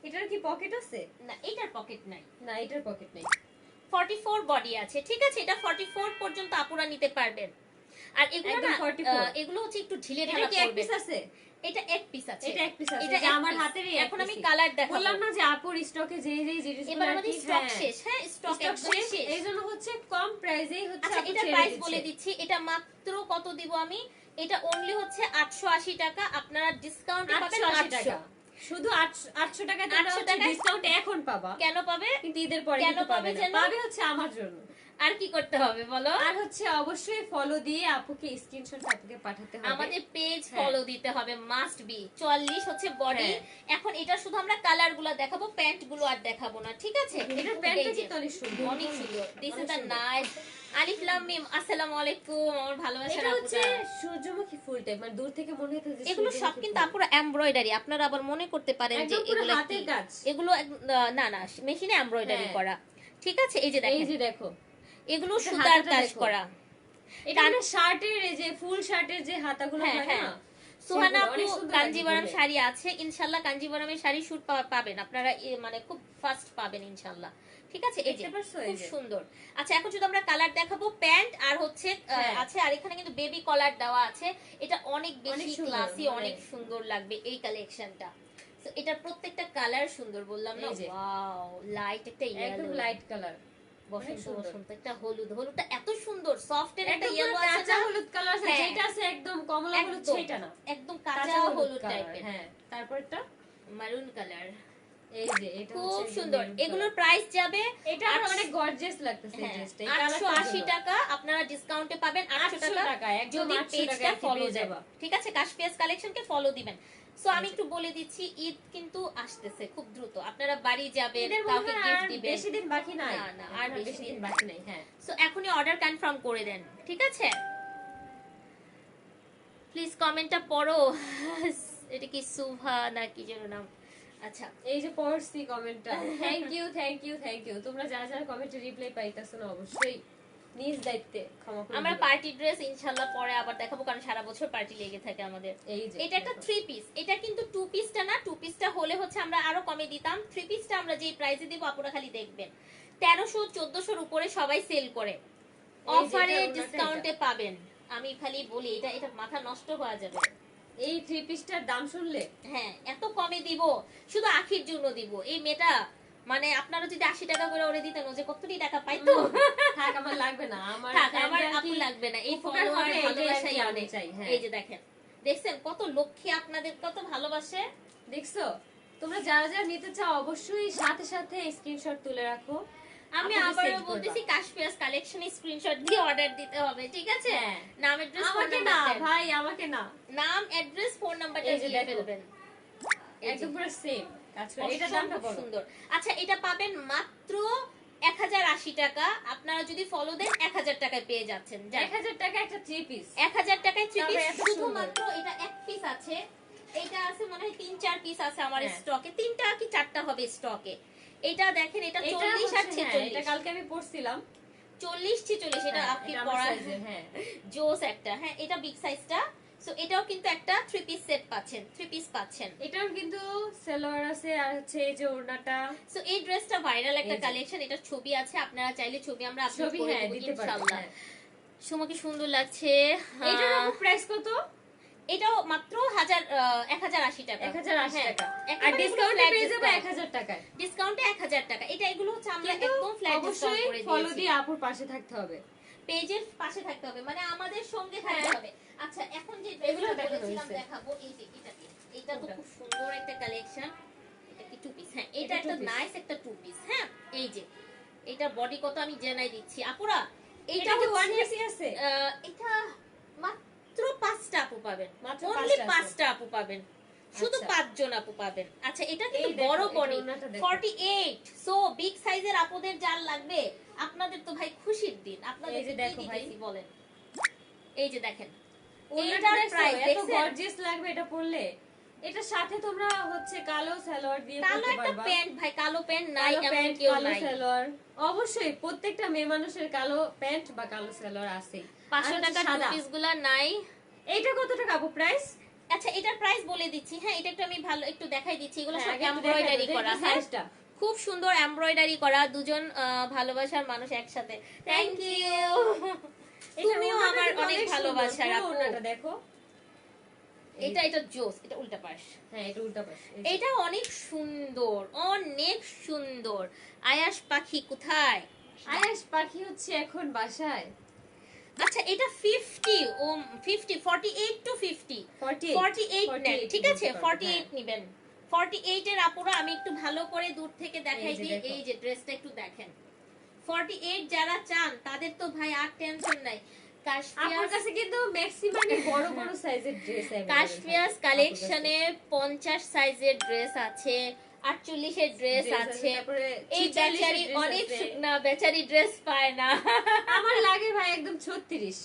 এটার কি পকেট আছে? না এটার পকেট নাই, না এটার পকেট নেই। 44 বডি আছে, ঠিক আছে। এটা 44 পর্যন্ত আপুরা নিতে পারবেন। আর এগুলো একদম না 44 এগুলো হচ্ছে একটু ঢিলে এটা ঢালা কি এক পড়বে। পিস আছে? এটা এক পিস আছে, এটা এক পিস আছে, এটা যে এক আমার piece। হাতেরই এক এখন আমি piece-ই। কালার দেখাবো। বললাম না যে আপুর স্টকে যে যে জিনিসগুলো এবার আর আমাদের কি, স্টক হ্যাঁ, শেষ, হ্যাঁ স্টক stock একদম শেষ, শেষ। এইজন্য হচ্ছে কম প্রাইসেই হচ্ছে আচ্ছা আপু এটা ছেড়ে প্রাইস দিচ্ছে। বলে দিচ্ছি, এটা মাত্র কত দিব আমি, এটা অনলি হচ্ছে 880 টাকা, আপনারা ডিসকাউন্ট পাবেন 880 800 টাকা, শুধু 800 টাকা তোমরা 800 হচ্ছে টাকায় ডিসকাউন্ট এখন পাবা, কেন পাবে, কিন্তু ঈদের পরে কেন কিন্তু পাবে পাবে না, যেন? পাবে হচ্ছে আমার জন্য। আর কি করতে হবে বলো, আর হচ্ছে অবশ্যই ফলো দিয়ে আপুকে স্ক্রিনশট আপুকে পাঠাতে হবে। আমাদের পেজ হ্যাঁ। ফলো দিতে হবে, মাস্ট বি। 44 হচ্ছে বডি। হ্যাঁ। এখন এটা শুধু আমরা কালার গুলো দেখাবো, প্যান্ট গুলো আর দেখাবো না, ঠিক আছে। এটার প্যান্টটা এই যে, কিন্তু অনেক সুন্দর, অনেক সুন্দর। দিস ইজ অনেক দ্য সুন্দর। নাইস। আলিফ লাম মিম, আসসালামু আলাইকুম আমার ভালোবাসার এটা হচ্ছে আপুরা। সূর্যমুখী ফুল টাইপ, মানে দূর থেকে মনে হচ্ছে যে এগুলো সব সূর্যমুখী কিন্তু ফুল। আপুরা এমব্রয়ডারি, আপনারা আবার মনে করতে পারেন যে একদম পুরো এগুলো হাতের কি, কাজ। এগুলো না না মেশিনে এমব্রয়ডারি হ্যাঁ। করা, ঠিক আছে। এই যে এই দেখেন যে দেখো, এগুলো এটা সুতার হাতাটা কাজ দেখো। করা। এটা মানে শার্টের এই যে ফুল শার্টের যে হাতাগুলো হ্যাঁ, হয় হ্যাঁ। না, সুহানা সেগুলো আপু অনেক সুন্দর লাগে কাঞ্জিভারাম পরে। শাড়ি আছে, ইনশাআল্লাহ কাঞ্জিভারামের শাড়ি শুট পাবেন আপনারা, মানে খুব ফাস্ট পাবেন ইনশাআল্লাহ, ঠিক আছে। এই যে দেখতে পারছো? এই খুব যে। সুন্দর। আচ্ছা এখন যদি আমরা কালার দেখাবো, প্যান্ট আর হচ্ছে হ্যাঁ। আছে, আর এখানে কিন্তু বেবি কলার দেওয়া আছে। এটা অনেক বেশি অনেক সুন্দর, ক্লাসি, মানে- অনেক সুন্দর লাগবে এই কালেকশনটা। তো এটার প্রত্যেকটা কালার সুন্দর, বললাম না, এই যে। ওয়াও লাইট একটা একদম ইয়েলো, লাইট কালার, বসন্ত সুন্দর। বসন্ত একটা হলুদ, হলুদটা এত সুন্দর সফট এর একটা একদম ইয়েলো পুরো আছে কাঁচা না, হলুদ কালার আছে, হ্যাঁ। যেটা আছে একদম কমলা হলুদ একদম, সেটা না, একদম কাঁচা হলুদ কালার, টাইপের, হ্যাঁ। তারপরটা মারুন কালার, এই যে এটা খুব হচ্ছে একদম সুন্দর। maroon এগুলোর color। প্রাইস যাবে এটা আমার অনেক গর্জিয়াস লাগতেছে এই ড্রেসটা, এই কালারটার 880 জন্য। টাকা, আপনারা ডিসকাউন্টে পাবেন 800 800 টাকা টাকা, একদম যদি 800 পেজটা টাকায় ফলো পেয়ে দেন, যাবা। ঠিক আছে। কাশপিয়াস কালেকশনকে ফলো দিবেন। সো আমি এই যে। একটু বলে দিচ্ছি, ঈদ কিন্তু আসতেছে খুব দ্রুত, আপনারা বাড়ি যাবেন, ঈদের কাউকে মনে হয় গিফট আর দিবেন। বেশি দিন বাকি নাই, না, না, আর আর বেশি বেশি দিন দিন বাকি নাই, হ্যাঁ। সো এখনই অর্ডার কনফার্ম করে দেন, ঠিক আছে। প্লিজ কমেন্টটা পড়ো। এটা কি সুভা না কি যেন নাম, আচ্ছা। এই যে পড়ছি কমেন্টটা, thank you thank you thank you. তোমরা যারা যারা কমেন্টে রিপ্লাই পাইতাছো না, অবশ্যই নিজ দায়িত্বে ক্ষমা করে আমরা দিবা। পার্টি ড্রেস ইনশাআল্লাহ পরে আবার দেখাবো, কারণ সারা বছর পার্টি লেগে থাকে আমাদের। এই যে এটা একটা দেখো। 3 পিস, এটা কিন্তু 2 পিসটা না, 2 পিসটা হলে হচ্ছে আমরা আরো কমে দিতাম। 3 পিসটা আমরা যে প্রাইসে দিব আপুরা খালি দেখবেন, 1300 1400 উপরে সবাই সেল করে, এই যে অফারে এটা ওনাটা ডিসকাউন্টে পাবেন। আমি খালি বলি এটা মাথা নষ্ট হয়ে যাবে। এই থ্রি পিসটার দাম শুনলে হ্যাঁ এত কমে দিব, শুধু আখির জন্য দিব। এই মেয়েটা মানে আপনারা যদি 80 টাকা করে ওরে দিতেন, ও যে কতটি টাকা পাইতো। থাক, আমার লাগবে না, আমার থাক, friend আমার রা আপু কি লাগবে না, এই উপকার ফলোয়ার হবে, এটাই আর ভালোবাসাই কি আমি অনেক। চাই, হ্যাঁ। এই যে দেখেন, দেখছেন কত লক্ষ্মী আপনাদের কত ভালোবাসে। দেখছো? তোমরা যারা যারা নিতে চাও অবশ্যই সাথে সাথে স্ক্রিনশট তুলে রাখো। আমি আপুকে আবারও send করবা। বলতেছি, কাশপিয়াস কালেকশন স্ক্রিনশট দিয়ে অর্ডার দিতে হবে, ঠিক আছে। হ্যাঁ। নাম অ্যাড্রেস ফোন আমাকে না ভাই, আমাকে না, নাম অ্যাড্রেস ফোন নাম্বারটা এই যে দিয়ে দেখো। ফেলবেন। এই যে, একদম পুরো সেম কাজ করে। এটা দামটা অসম্ভব বলো। সুন্দর। আচ্ছা এটা পাবেন মাত্র 1080 টাকা, আপনারা যদি ফলো দেন 1000 টাকায় পেয়ে যাচ্ছেন। 1000 টাকা একটা থ্রি পিস। 1000 টাকায় 3 তবে পিস, এত সুন্দর। শুধুমাত্র এটা এক পিস আছে। এটা আছে মনে হয় 3-4 পিস আছে আমার হ্যাঁ। স্টকে, 3টা কি 4টা হবে স্টকে। এটা দেখেন, এটা এটা 40 আর হচ্ছে, হ্যাঁ, এটা 46, কালকে আমি পড়ছিলাম। 40-46 এটা হ্যাঁ, আপনি এটা আমার পড়া size-এর, হ্যাঁ। জোস একটা। হ্যাঁ এটা বিগ সাইজটা। সো এটাও কিন্তু একটা 3 পিস সেট পাচ্ছেন, 3 পিস পাচ্ছেন। এটাও কিন্তু সালোয়ার আছে, আর হচ্ছে এই যে ওড়নাটা। সো এই ড্রেসটা ভাইরাল একটা এই যে। কালেকশন, এটার ছবি আছে, আপনারা চাইলে ছবি আমরা আপলোড ছবি, করে হ্যাঁ, দেব দিতে পারবো, ইনশাআল্লাহ। হ্যাঁ। সুমাকে সুন্দর লাগছে। এটার প্রাইস কত? এটাও মাত্র 1080 টাকা, 1080 হ্যাঁ, টাকা। আর একেবারে ডিসকাউন্টে flat পেয়ে যাবে discount। 1000 টাকায়। ডিসকাউন্টে 1000 টাকা। এটা এগুলো হচ্ছে আমরা কিন্তু একদম ফ্ল্যাট ডিসকাউন্ট অবশ্যই করে ফলো দিয়েছি। দিয়ে আপুর পাশে থাকতে হবে। পেজের পাশে থাকতে হবে, মানে আমাদের সঙ্গে থাকতে হ্যাঁ। হবে। আচ্ছা এখন যে এগুলো ড্রেসটা দেখানো বলেছিলাম হয়েছে। দেখাবো, এই যে এটা তো কোনটা? খুব সুন্দর একটা কালেকশন। এটা কি টু পিস? হ্যাঁ, এটা এটা একটা two piece। নাইস একটা টু পিস। হ্যাঁ, এই যে এটা বডি কত আমি জানাই দিচ্ছি আপুরা। এটা এটা কি ওয়ান হচ্ছে পিসই আছে? এটা মাত্র 5টা আপু পাবেন, মাত্র অনলি 5টা আছে। 5টা আপু পাবেন, শুধু আচ্ছা। 5 জন আপু পাবেন। আচ্ছা এটা কিন্তু এই দেখো, বড় এটা বডি ওড়নাটা দেখো। 48, সো বিগ সাইজের আপুদের যার লাগবে আপনাদের তো ভাই খুশির দিন। আপনাদের এই যে কি দেখো ভাই। দিতেছি বলেন, এই যে দেখেন ওড়নাটা এটার দেখছো? প্রাইস এত দেখছেন? গর্জিয়াস লাগবে এটা পরলে। এটার সাথে তোমরা হচ্ছে কালো সালোয়ার দিয়ে কালো পরতে একটা পারবা। প্যান্ট, ভাই কালো প্যান্ট নাই কালো এমন প্যান্ট, কেউ কালো নাই। সালোয়ার। অবশ্যই প্রত্যেকটা মেয়ে মানুষের কালো প্যান্ট বা কালো সালোয়ার আছে। 500 টাকা টু পিস গুলা নাই। এইটা কত টাকা আপু প্রাইস? আচ্ছা এটার প্রাইস বলে দিচ্ছি। হ্যাঁ, এটা একটু আমি ভালো একটু দেখাই দিচ্ছি। এগুলো সব আগে একটু এমব্রয়ডারি দেখাই দাও, করা। দেখি হ্যাঁ, সাইজটা। খুব সুন্দর এমব্রয়ডারি করা, দুজন ভালোবাসার মানুষ একসাথে। Thank you. তুমিও আমার অনেক ভালোবাসার আপু। ওড়নাটা দেখো। এটা জোস, এটা উল্টা পাশ। হ্যাঁ, এটা উল্টা পাশ। এটা অনেক সুন্দর, অনেক সুন্দর। আয়াস পাখি কোথায়? আয়াস পাখি হচ্ছে এখন বাসায়। আচ্ছা এটা 50 ও 50 48 টু 50 48 নেন, ঠিক আছে 48 নেবেন। 48 এর আপুরা আমি একটু ভালো করে দূর থেকে দেখাই এই যে দিই। দেখো। এই যে ড্রেসটা একটু দেখেন, 48 যারা চান তাদের তো ভাই আর টেনশন নাই। আপনার কাছে কিন্তু ম্যাক্সিমামই বড় বড় সাইজের ড্রেস আছে। কাশপিয়াস কালেকশনে 50 সাইজের ড্রেস আছে, 48 এর ড্রেস আছে। এই বেচারি অনেক শুকনা, বেচারি ড্রেস পায় না। আমার লাগে ভাই একদম 36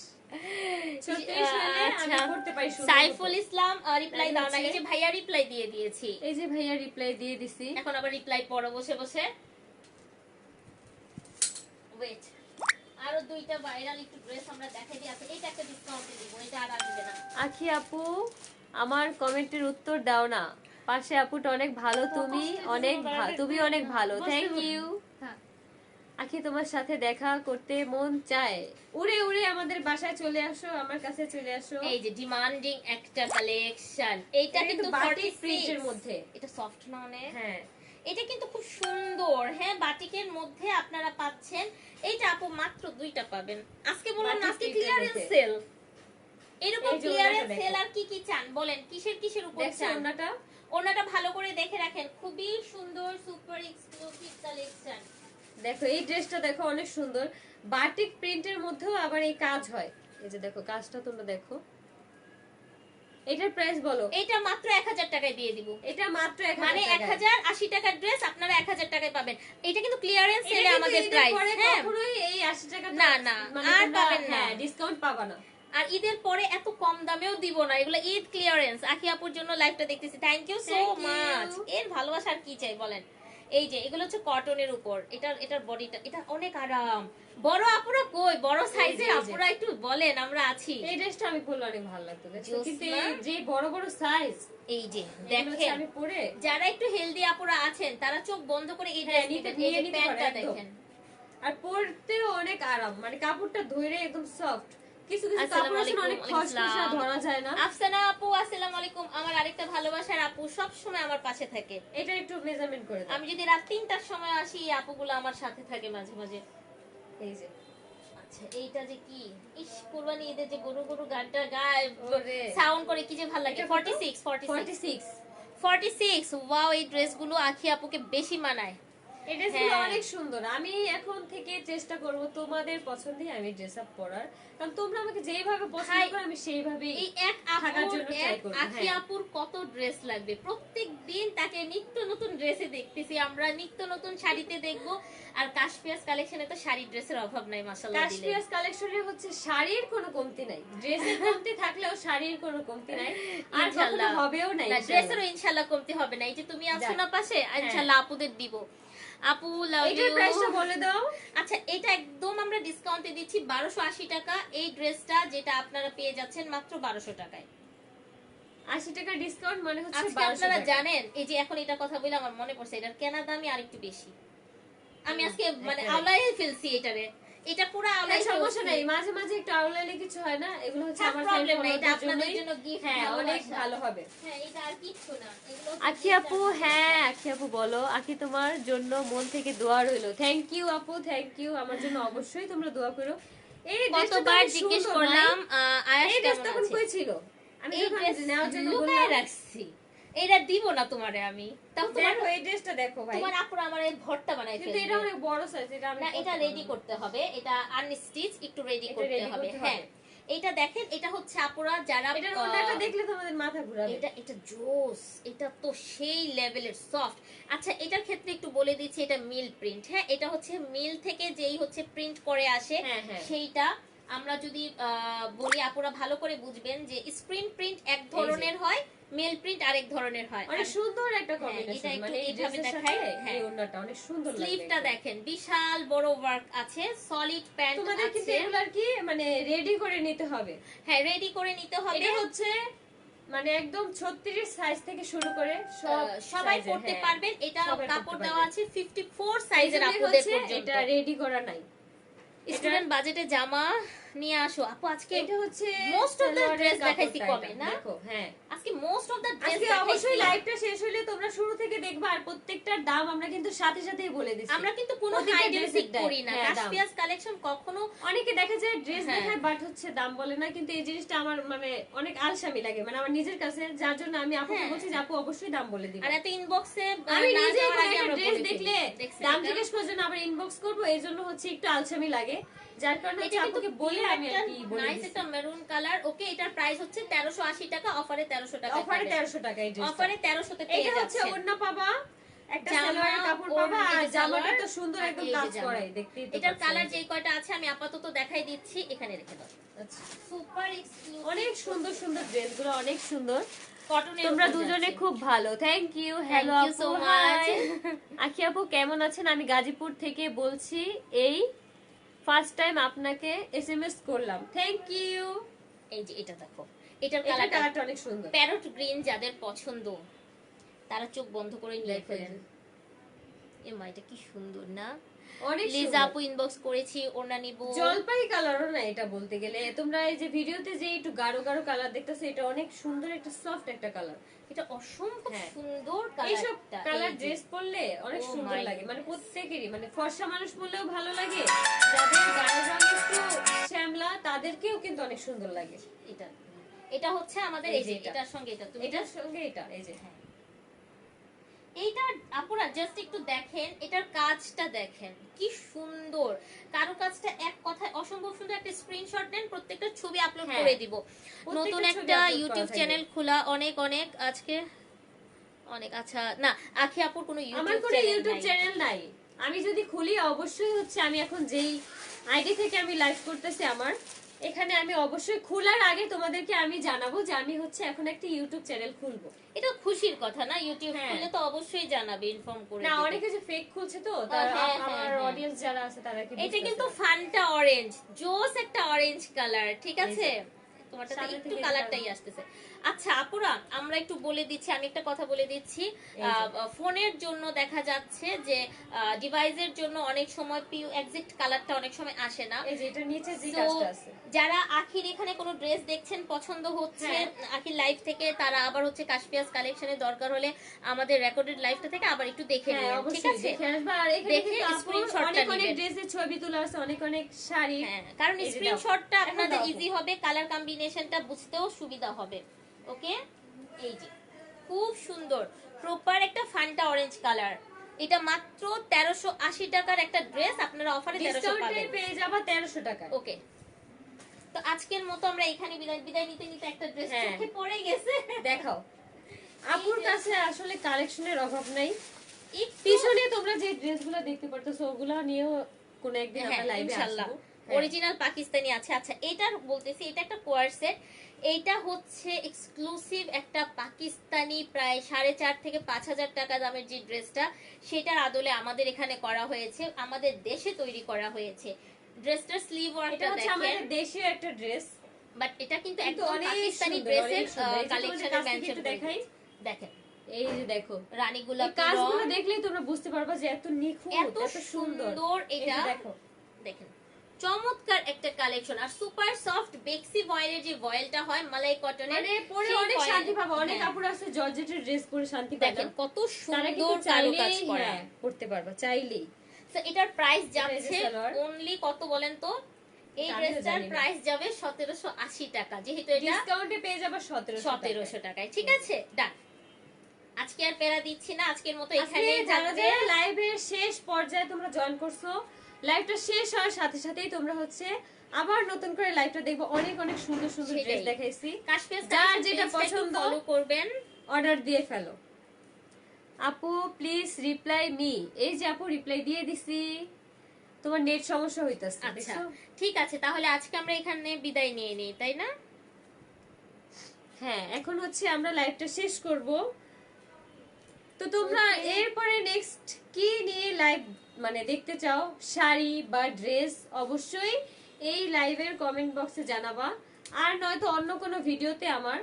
হলে আমি পড়তে পারি সুন্দর মতো। সাইফুল ইসলাম রিপ্লাই দাও না। এই যে ভাইয়া রিপ্লাই দিয়ে দিয়েছি। এই যে ভাইয়া রিপ্লাই দিয়ে দিছি। এখন আবার রিপ্লাই পড়ো বসে বসে। ওয়েট, আরো দুইটা ভাইরাল একটু ড্রেস আমরা দেখাই দিই। আছে এটা একটা ডিসকাউন্টে দিব, এটা আর আসবে না। আখি আপু আমার কমেন্টের উত্তর দাও না। পাশে আপুটা অনেক ভালো, তুমি অনেক ভালো। Thank you. আখি তোমার সাথে দেখা করতে মন চায়। উড়ে উড়ে আমাদের বাসায় চলে আসো, আমার কাছে চলে আসো। এই যে ডিমান্ডিং একটা কালেকশন, এইটা কিন্তু বাটিক 46 প্রিন্টের মধ্যে। এটা সফট না অনেক? হ্যাঁ, এটা কিন্তু খুব সুন্দর। হ্যাঁ, বাটিকের মধ্যে আপনারা পাচ্ছেন। এইটা আপু মাত্র 2টা পাবেন। আজকে বললাম না, বাটিক আজকে প্রিন্টের ক্লিয়ারেন্স মধ্যে। সেল। এরকম এই যে ক্লিয়ারেন্স ওড়নাটা সেল দেখো। আর কি কি চান বলেন, কিসের উপর দেখছো চান? ওড়নাটা? ওনাটা ভালো করে দেখে রাখেন, খুবই সুন্দর সুপার এক্সক্লুসিভ কালেকশন। দেখো এই ড্রেসটা দেখো, অনেক সুন্দর। বাটিক প্রিন্টের মধ্যেও আবার এই কাজ হয়। এই যে দেখো কাজটা তোমরা দেখো। এটার প্রাইস বলো। এটা মাত্র 1000 টাকায় দিয়ে দিব। এটা মাত্র 1000 মানে টাকায়। 1080 টাকার ড্রেস আপনারা 1000 টাকায় পাবেন। এটা কিন্তু ক্লিয়ারেন্স এটা সেলে কিন্তু আমাদের ঈদের প্রাইস। পরে হ্যাঁ, কখনোই এই 80 টাকা না, না, আর পাবেন না। হ্যাঁ, ডিসকাউন্ট পাবা না। আর ঈদের পরে এত কম দামেও দিব না, এগুলো ঈদ ক্লিয়ারেন্স। আখি আপুর জন্য লাইভটা দেখতেছি, thank you so Thank you. Much. এর ভালোবাসা আর কি চাই বলেন। এই যে এগুলো হচ্ছে কটনের উপর, এটার বডিটা এটা অনেক আরাম। বড় আপুরা কই, বড় সাইজের এই যে। আপুরা একটু বলেন, আমরা আছি। এই ড্রেসটা আমি পরলে অনেক ভালো লাগতো দেখছো, জোস কিন্তু না? এই যে বড় বড় সাইজ এই যে দেখেন দেখেন, আমি পরে যারা একটু হেলদি আপুরা আছেন তারা চোখ বন্ধ করে এই হ্যাঁ, ড্রেস নিতে নিয়ে নিয়ে নিতে প্যান্টটা পারে একদম। দেখেন। আর পরতেও অনেক আরাম, মানে কাপড়টা ধরে একদম সফট। কিছু কিছু আসসালামু কাপড় আছে না, আলাইকুম, অনেক খসখসা, ওয়ালাইকুম ধরা যায় না। আফসানা আপু আসসালামু আলাইকুম। আমার আরেকটা ভালোবাসার আপু সব সময় আমার পাশে থাকে। এটা একটু মেজারমেন্ট করে দাও। আমি যদি রাত 3টার সময় আসি, এই আপুগুলো আমার সাথে থাকে মাঝে মাঝে। এই যে আচ্ছা এইটা যে কি, ইস কুরবানি ঈদের যে গরু গরু গানটা গায়, ওরে সাউন্ড করে কি যে ভালো লাগে। এটা কত? 46 46 ওয়াও, এই ড্রেসগুলো আখি আপুকে বেশি মানায়। এই ড্রেসগুলো হ্যাঁ। অনেক সুন্দর। আমি এখন থেকে চেষ্টা করব তোমাদের পছন্দে আমি ড্রেস আপ পরার, কারণ তোমরা আমাকে যেইভাবে পছন্দ ভাই, করো আমি সেইভাবেই এই এক থাকার আপুর, জন্য ট্রাই এক করব। আখি আপুর কত ড্রেস লাগবে। প্রত্যেকদিন তাকে নিত্য নতুন ড্রেসে দেখতেছি আমরা, নিত্য নতুন শাড়িতে দেখবো। আর কাশপিয়াস কালেকশনে তো শাড়ি ড্রেসের অভাব নাই মাশাআল্লাহ দিলে। কাশপিয়াস কালেকশনে হচ্ছে শাড়ির কোনো কমতি নাই, ড্রেসের কমতি থাকলেও শাড়ির কোনো কমতি নাই, আর কখনো ইনশাআল্লাহ হবেও না। না, ড্রেসেরও ইনশাআল্লাহ কমতি হবে না। এই যে তুমি আছো না পাশে, ইনশাআল্লাহ আপুদের দিব। আপু লাভ ইউ। এটার প্রাইসটা বলে দাও। আচ্ছা এটা একদম আমরা ডিসকাউন্টে দিচ্ছি 1280 টাকা। এই ড্রেসটা যেটা আপনারা পেয়ে যাচ্ছেন মাত্র 1200 টাকায়। 80 টাকা ডিসকাউন্ট মানে হচ্ছে আজকে 1200 আপনারা টাকা। জানেন, এই যে এখন এটা কথা বলে আমার মনে পড়ছে, এটার কেনা দামই আরেকটু বেশি। আমি আজকে মানে একেবারে। আওলাই ফেলছি এটারে, এটা পুরো আওলাই হ্যাঁ, সমস্যা ফেলছি। নাই, মাঝে মাঝে একটু আউলাইলে কিছু হয় না, এগুলো হচ্ছে হ্যাঁ, আমার problem ফ্রেন্ড নাই, এটা ফলোয়ারদের আপনাদের জন্যই। জন্য gift, হ্যাঁ, অনেক ভালোবাসা। ভালো হবে। হ্যাঁ, এটা আর কিচ্ছু না, এগুলো হচ্ছে আখি gift আপু, আর হ্যাঁ আখি আপু বলো। আখি তোমার জন্য মন থেকে দোয়া রইলো। থ্যাংক ইউ আপু, থ্যাংক ইউ। আমার জন্য অবশ্যই তোমরা দোয়া করো। এই ড্রেসটা কতবার জিজ্ঞেস করলাম আয়াস এই ড্রেস কেমন তখন আছে, কই ছিল? আমি এই যখন ড্রেস নেওয়ার জন্য লুকায় বললাম, রাখছি, এইটা দিব না তোমারে আমি। তাও তোমার দেখো এই ড্রেসটা দেখো ভাই, তোমার আপুরা আমার এই ভরটা বানাই কিন্তু এটা ফেলবে। অনেক বড় সাইজ, এটা আমি না এটা করতে রেডি পারবো না। করতে হবে, এটা আনস্টিচ একটু রেডি এটা করতে ready হবে। করতে হ্যাঁ হবে। এটা দেখেন, এটা হচ্ছে আপুরা যারা এটার ওড়নাটা দেখলে তোমাদের মাথা ঘোরাবে। এটা এটা জোস, এটা তো সেই লেভেলের সফট। আচ্ছা এটার ক্ষেত্রে একটু বলে দিচ্ছি, এটা মিল প্রিন্ট। হ্যাঁ এটা হচ্ছে মিল থেকে যেই হচ্ছে প্রিন্ট করে আসে, হ্যাঁ, হ্যাঁ। সেইটা আমরা যদি বলি আপুরা ভালো করে বুঝবেন যে স্ক্রিন প্রিন্ট এক ধরনের হয়, মেল প্রিন্ট আরেক ধরনের হয়। অনেক সুন্দর একটা হ্যাঁ, এটা কম্বিনেশন, একটু মানে এই এইভাবে ড্রেসের দেখাই, সাথে হ্যাঁ। এই ওড়নাটা অনেক সুন্দর লাগবে। স্লিভটা দেখেন, বিশাল বড় ওয়ার্ক আছে, সলিড প্যান্ট তোমাদের কিন্তু আছে। এগুলো আর কি মানে রেডি করে নিতে হবে। হ্যাঁ রেডি করে নিতে হবে। এটা হচ্ছে মানে একদম 36 সাইজ থেকে শুরু করে সবাই size এর, পড়তে হ্যাঁ। পারবেন। এটা সবাই পড়তে কাপড় পারবে। দেওয়া আছে 54 সাইজের এজন্যই আপুদের হচ্ছে পর্যন্ত। এটা রেডি করা নাই। স্টুডেন্ট বাজেটে জামা নিয়ে আসো আপু। আজকে এটা হচ্ছে মোস্ট অফ দ্য সালোয়ারের ড্রেস দেখাইছি কাপড়টা কমে এটা, না, দেখো হ্যাঁ। আজকে মোস্ট অফ দ্য ড্রেস আজকে দেখাইছি। অবশ্যই লাইভটা শেষ হলে তোমরা শুরু থেকে দেখবা, আর প্রত্যেকটার দাম আমরা কিন্তু সাথে সাথেই বলে দিচ্ছি। আমরা কিন্তু কোনো প্রতিটা হাইড এন্ড dress এর সিক দাম, করি না, হ্যাঁ, দাম। কাশপিয়াস কালেকশন কখনো অনেকে দেখা যায় ড্রেস হ্যাঁ। দেখায় বাট হচ্ছে দাম বলে না, কিন্তু এই জিনিসটা আমার মানে অনেক আলসামি লাগে, মানে আমার নিজের কাছে, যার জন্য আমি আপুকে হ্যাঁ। বলছি যে আপু অবশ্যই দাম বলে দিবে। আর এত ইনবক্সে আমি না নিজে যাওয়ার আগে একটা আমরা ড্রেস বলে দেখলে দেখছি দাম জিজ্ঞেস করার জন্য আবার ইনবক্স করব, এর জন্য হচ্ছে একটু আলসামি লাগে, যার কারণে হচ্ছে আপুকে বলে আমি আর কি বলে নাইস দিছি। একটা মেরুন কালার। ওকে এটার প্রাইস হচ্ছে 1380 টাকা, অফারে 1300 টাকা। অফারে 1300 টাকা এই ড্রেসটা। অফারে 1300 তে পেয়ে এটা হচ্ছে যাচ্ছেন। ওড়না পাবা, একটা জামা, সালোয়ারের কাপড় পাবা, ওড়না, আর এই যে জামাটা সালোয়ার, তো সুন্দর আর একদম এই যে কাজ জামা। করাই, দেখতেই তো এটার পাচ্ছেন। কালার যেই কয়টা আছে আমি আপাতত দেখাই দিচ্ছি, এখানে রেখে দাও। আচ্ছা। সুপার এক্সক্লুসিভ অনেক সুন্দর সুন্দর ড্রেসগুলো, অনেক সুন্দর। কটনের তোমরা উপর দুজনে যাচ্ছে। খুব ভালো, thank you. Hello Thank you আপু, so হাই much. আখি আপু কেমন আছেন? আমি গাজীপুর থেকে বলছি, এই ফার্স্ট টাইম আপনাকে এসএমএস করলাম, থ্যাংক ইউ। এই যে এটা দেখো, এটার এটা কালারটা কালারটা অনেক সুন্দর। প্যারট গ্রিন, যাদের পছন্দ তারা চোখ বন্ধ করে নিয়ে দেখো, ফেলেন। এ মা এটা কি সুন্দর না। অনেক লিজা সুন্দর। আপু ইনবক্স করেছি, ওড়না নিব। জলপাই কালারও না এটা বলতে গেলে, তোমরা এই যে ভিডিওতে যে একটু গাঢ় গাঢ় কালার দেখতেছো, এটা অনেক সুন্দর একটা সফট একটা কালার। এটা অসম্ভব হ্যাঁ। সুন্দর এইসব কালারটা। কালার ড্রেস পরলে অনেক Oh সুন্দর my লাগে, মানে goodness. প্রত্যেকেরই, মানে ফর্সা মানুষ পরলেও ভালো লাগে, যাদের গায়ের রং একটু শ্যামলা তাদেরকেও কিন্তু অনেক সুন্দর লাগে। এটা এটা হচ্ছে আমাদের এই এই যে যে এটা। এটার সঙ্গে এটা তুমি এটার সঙ্গে এটা, এই যে হ্যাঁ। এইটা আপুরা জাস্ট একটু দেখেন, এটার কাজটা দেখেন কি সুন্দর, কারো কাজটা এক কথায় অসম্ভব সুন্দর। একটা স্ক্রিনশট নেন, প্রত্যেকটা ছবি আপলোড হ্যাঁ। করে দিব। প্রত্যেকটা নতুন ছবি একটা upload করা ইউটিউব থাকবে। চ্যানেল খোলা, অনেক অনেক আজকে অনেক। আচ্ছা না আখি আপুর কোনো আমার ইউটিউব কোনো চ্যানেল ইউটিউব নাই। চ্যানেল নাই। আমি যদি খুলি অবশ্যই হচ্ছে আমি এখন যেই আইডি থেকে আমি লাইভ করতেছি আমার, এখানে আমি অবশ্যই খোলার আগে তোমাদেরকে আমি জানাবো যে আমি হচ্ছে এখন একটা ইউটিউব চ্যানেল খুলবো। এটা খুশির কথা না, ইউটিউব হ্যাঁ। খুললে তো অবশ্যই জানাবে, ইনফর্ম করে না দিবে। অনেকে যে ফেক খুলছে তো, তার হ্যাঁ, আমার হ্যাঁ। অডিয়েন্স যারা আছে তারা কি এটা কিন্তু বুঝতেছে না। ফান্টা অরেঞ্জ, জোস একটা অরেঞ্জ কালার, ঠিক আছে? তোমারটাতে সামনে একটু থেকে কালারটাই আসতেছে। আচ্ছা আপুরা আমরা একটু বলে দিচ্ছি, আমি একটা কথা বলে দিচ্ছি। এই যে। ফোনের জন্য দেখা যাচ্ছে যে ডিভাইসের জন্য অনেক সময় পিউ এক্সাক্ট কালারটা অনেক সময় আসে না। এই যে এটা নিচে যে So, কাজটা আছে, যারা আখির এখানে কোনো ড্রেস দেখছেন পছন্দ হচ্ছে হ্যাঁ। আখির লাইভ থেকে, তারা আবার হচ্ছে কাশপিয়াস কালেকশনে দরকার হলে আমাদের রেকর্ডেড লাইভটা থেকে আবার একটু দেখে হ্যাঁ নিন, ঠিক অবশ্যই আছে? দেখে আসবা। আর এখানে দেখে কিন্তু আপুর screenshotটা অনেক অনেক নিবেন। ড্রেসের ছবি তোলা আছে, অনেক অনেক শাড়ি। হ্যাঁ, কারণ এই যে দাও। স্ক্রিনশটটা এখন আপনাদের দাও আপু। ইজি হবে, কালার কম্বিনেশনটা বুঝতেও সুবিধা হবে। ওকে এই যে খুব সুন্দর প্রপার একটা ফান্টা অরেঞ্জ কালার, এটা মাত্র 1380 টাকার একটা ড্রেস, আপনারা অফারে 1300 ডিসকাউন্টে পাবেন। পেয়ে যাবা 1300 টাকায়। ওকে তো আজকের মতো আমরা এখানে বিদায় নিতে নিতে একটা ড্রেস হ্যাঁ। চোখে পড়ে গেছে। দেখাও, আপুর কাছে আসলে কালেকশনের অভাব নাই। একটু পিছনে তোমরা যে ড্রেসগুলো দেখতে পারতেছো ওগুলো নিয়েও কোন একদিন হ্যাঁ, আমরা লাইভে ইনশাআল্লাহ আসবো। হ্যাঁ। অরিজিনাল পাকিস্তানি আছে। আচ্ছা এটার বলতেছি, এটা একটা কোয়ার সেট, এইটা হচ্ছে এক্সক্লুসিভ একটা পাকিস্তানি, প্রায় 4.5 থেকে 5,000 টাকা দামের যে ড্রেসটা, সেটার আদলে আমাদের এখানে করা হয়েছে, আমাদের দেশে তৈরি করা হয়েছে। ড্রেসটার স্লিভ এটা ওয়ার্কটা হচ্ছে দেখেন, আমাদের দেশীয় একটা ড্রেস, বাট এটা কিন্তু কিন্তু একদম অনেক পাকিস্তানি সুন্দর, ড্রেসের অনেক সুন্দর। এই যে তোমাদের কালেকশনে কাছ থেকে মেনশন একটু করে দেখাই। দিয়েছি। দেখেন এই যে দেখো, রানী এই গোলাপি কাজগুলো রং, দেখলেই তোমরা বুঝতে পারবা যে এত নিখুঁত, এত এত সুন্দর। সুন্দর এই এটা যে দেখো, দেখেন চমৎকার একটা কালেকশন। আর সুপার সফট বেক্সি ভয়েলের যে ভয়েলটা হয় মালাই কটনের, মানে পরে সেই অনেক voile- শান্তি পাবা। অনেক হ্যাঁ, আপুরা আছে জর্জেটের ড্রেস পরে শান্তি পায় না, দেখেন কত তারা কিন্তু সুন্দর কারুকাজ চাইলেই করা। হ্যাঁ করতে পারবা, চাইলেই। তো এটার প্রাইস এটা এই যে যাচ্ছে সালোয়ার। অনলি কত বলেন তো? এই আমিও ড্রেসটার জানি না। প্রাইস যাবে 1780 টাকা, যেহেতু এটা ডিসকাউন্টে পেয়ে যাবে 1700 টাকায়। ঠিক আছে, ডান। আজকে আর পেরা দিচ্ছি না, আজকের মতো আজকে এখানেই যারা থাকবে। যারা লাইভের শেষ পর্যায়ে তোমরা জয়েন করছো, লাইভটা শেষ হওয়ার সাথে সাথেই তোমরা হচ্ছে আবার নতুন করে লাইভটা দেখবো। অনেক অনেক সুন্দর সুন্দর ড্রেস সেটাই। দেখাইছি, কাশপিয়াস যার যেটা পছন্দ ফলো করবেন। অর্ডার দিয়ে ফেলো। আপু প্লিজ রিপ্লাই মি। এই যে আপু রিপ্লাই দিয়ে দিছি, তোমার নেট সমস্যা হইতাছে আচ্ছা দেখছো? ঠিক আছে, তাহলে আজকে আমরা এখানে বিদায় নিয়ে নিই, তাই না? হ্যাঁ, এখন হচ্ছে আমরা লাইভটা শেষ করব। তো তোমরা এরপরে নেক্সট কি নিয়ে লাইভ মানে দেখতে চাও, শাড়ি বা ড্রেস, অবশ্যই এই লাইভের কমেন্ট বক্সে জানাবা। আর নয়তো অন্য কোনো ভিডিওতে আমার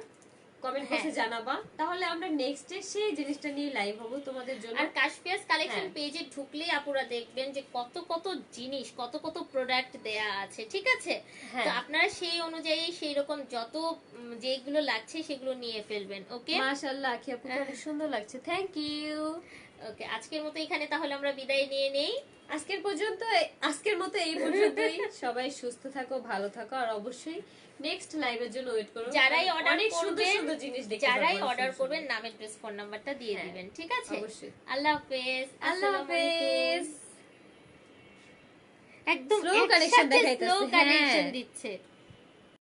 কমেন্ট বক্সে জানাবা, তাহলে আমরা নেক্সট ডে সেই জিনিসটা নিয়ে লাইভ হব তোমাদের জন্য। আর কাশপিয়াস কালেকশন হ্যাঁ। পেজে ঢুকলেই আপুরা দেখবেন যে কত কত জিনিস, কত কত প্রোডাক্ট দেয়া আছে। ঠিক আছে, হ্যাঁ। তো আপনারা সেই অনুযায়ী সেই রকম যত যেগুলো লাগছে সেগুলো নিয়ে ফেলবেন। ওকে, মাশাআল্লাহ, আখি আপু অনেক সুন্দর লাগছে, থ্যাংক ইউ। ওকে, আজকের মতো এখানে তাহলে আমরা বিদায় নিয়ে নেই। আজকের মতো এই পর্যন্তই। সবাই সুস্থ থাকো, ভালো থাকো, আর অবশ্যই নেক্সট লাইভের জন্য ওয়েট করো। যারাই অর্ডার অনেক সুন্দর করবেন, সুন্দর জিনিস দেখতে যারাই পারবো, অর্ডার সুন্দর করবেন সুন্দর। নাম এড্রেস ফোন নাম্বারটা দিয়ে হ্যাঁ, দিবেন। ঠিক আছে, অবশ্যই। আল্লাহ হাফেজ। আল্লাহ আসসালামু আলাইকুম। হাফেজ। একদম Slow connection একসাথে দেখাইতেছে, স্লো হ্যাঁ। কানেকশন দিচ্ছে।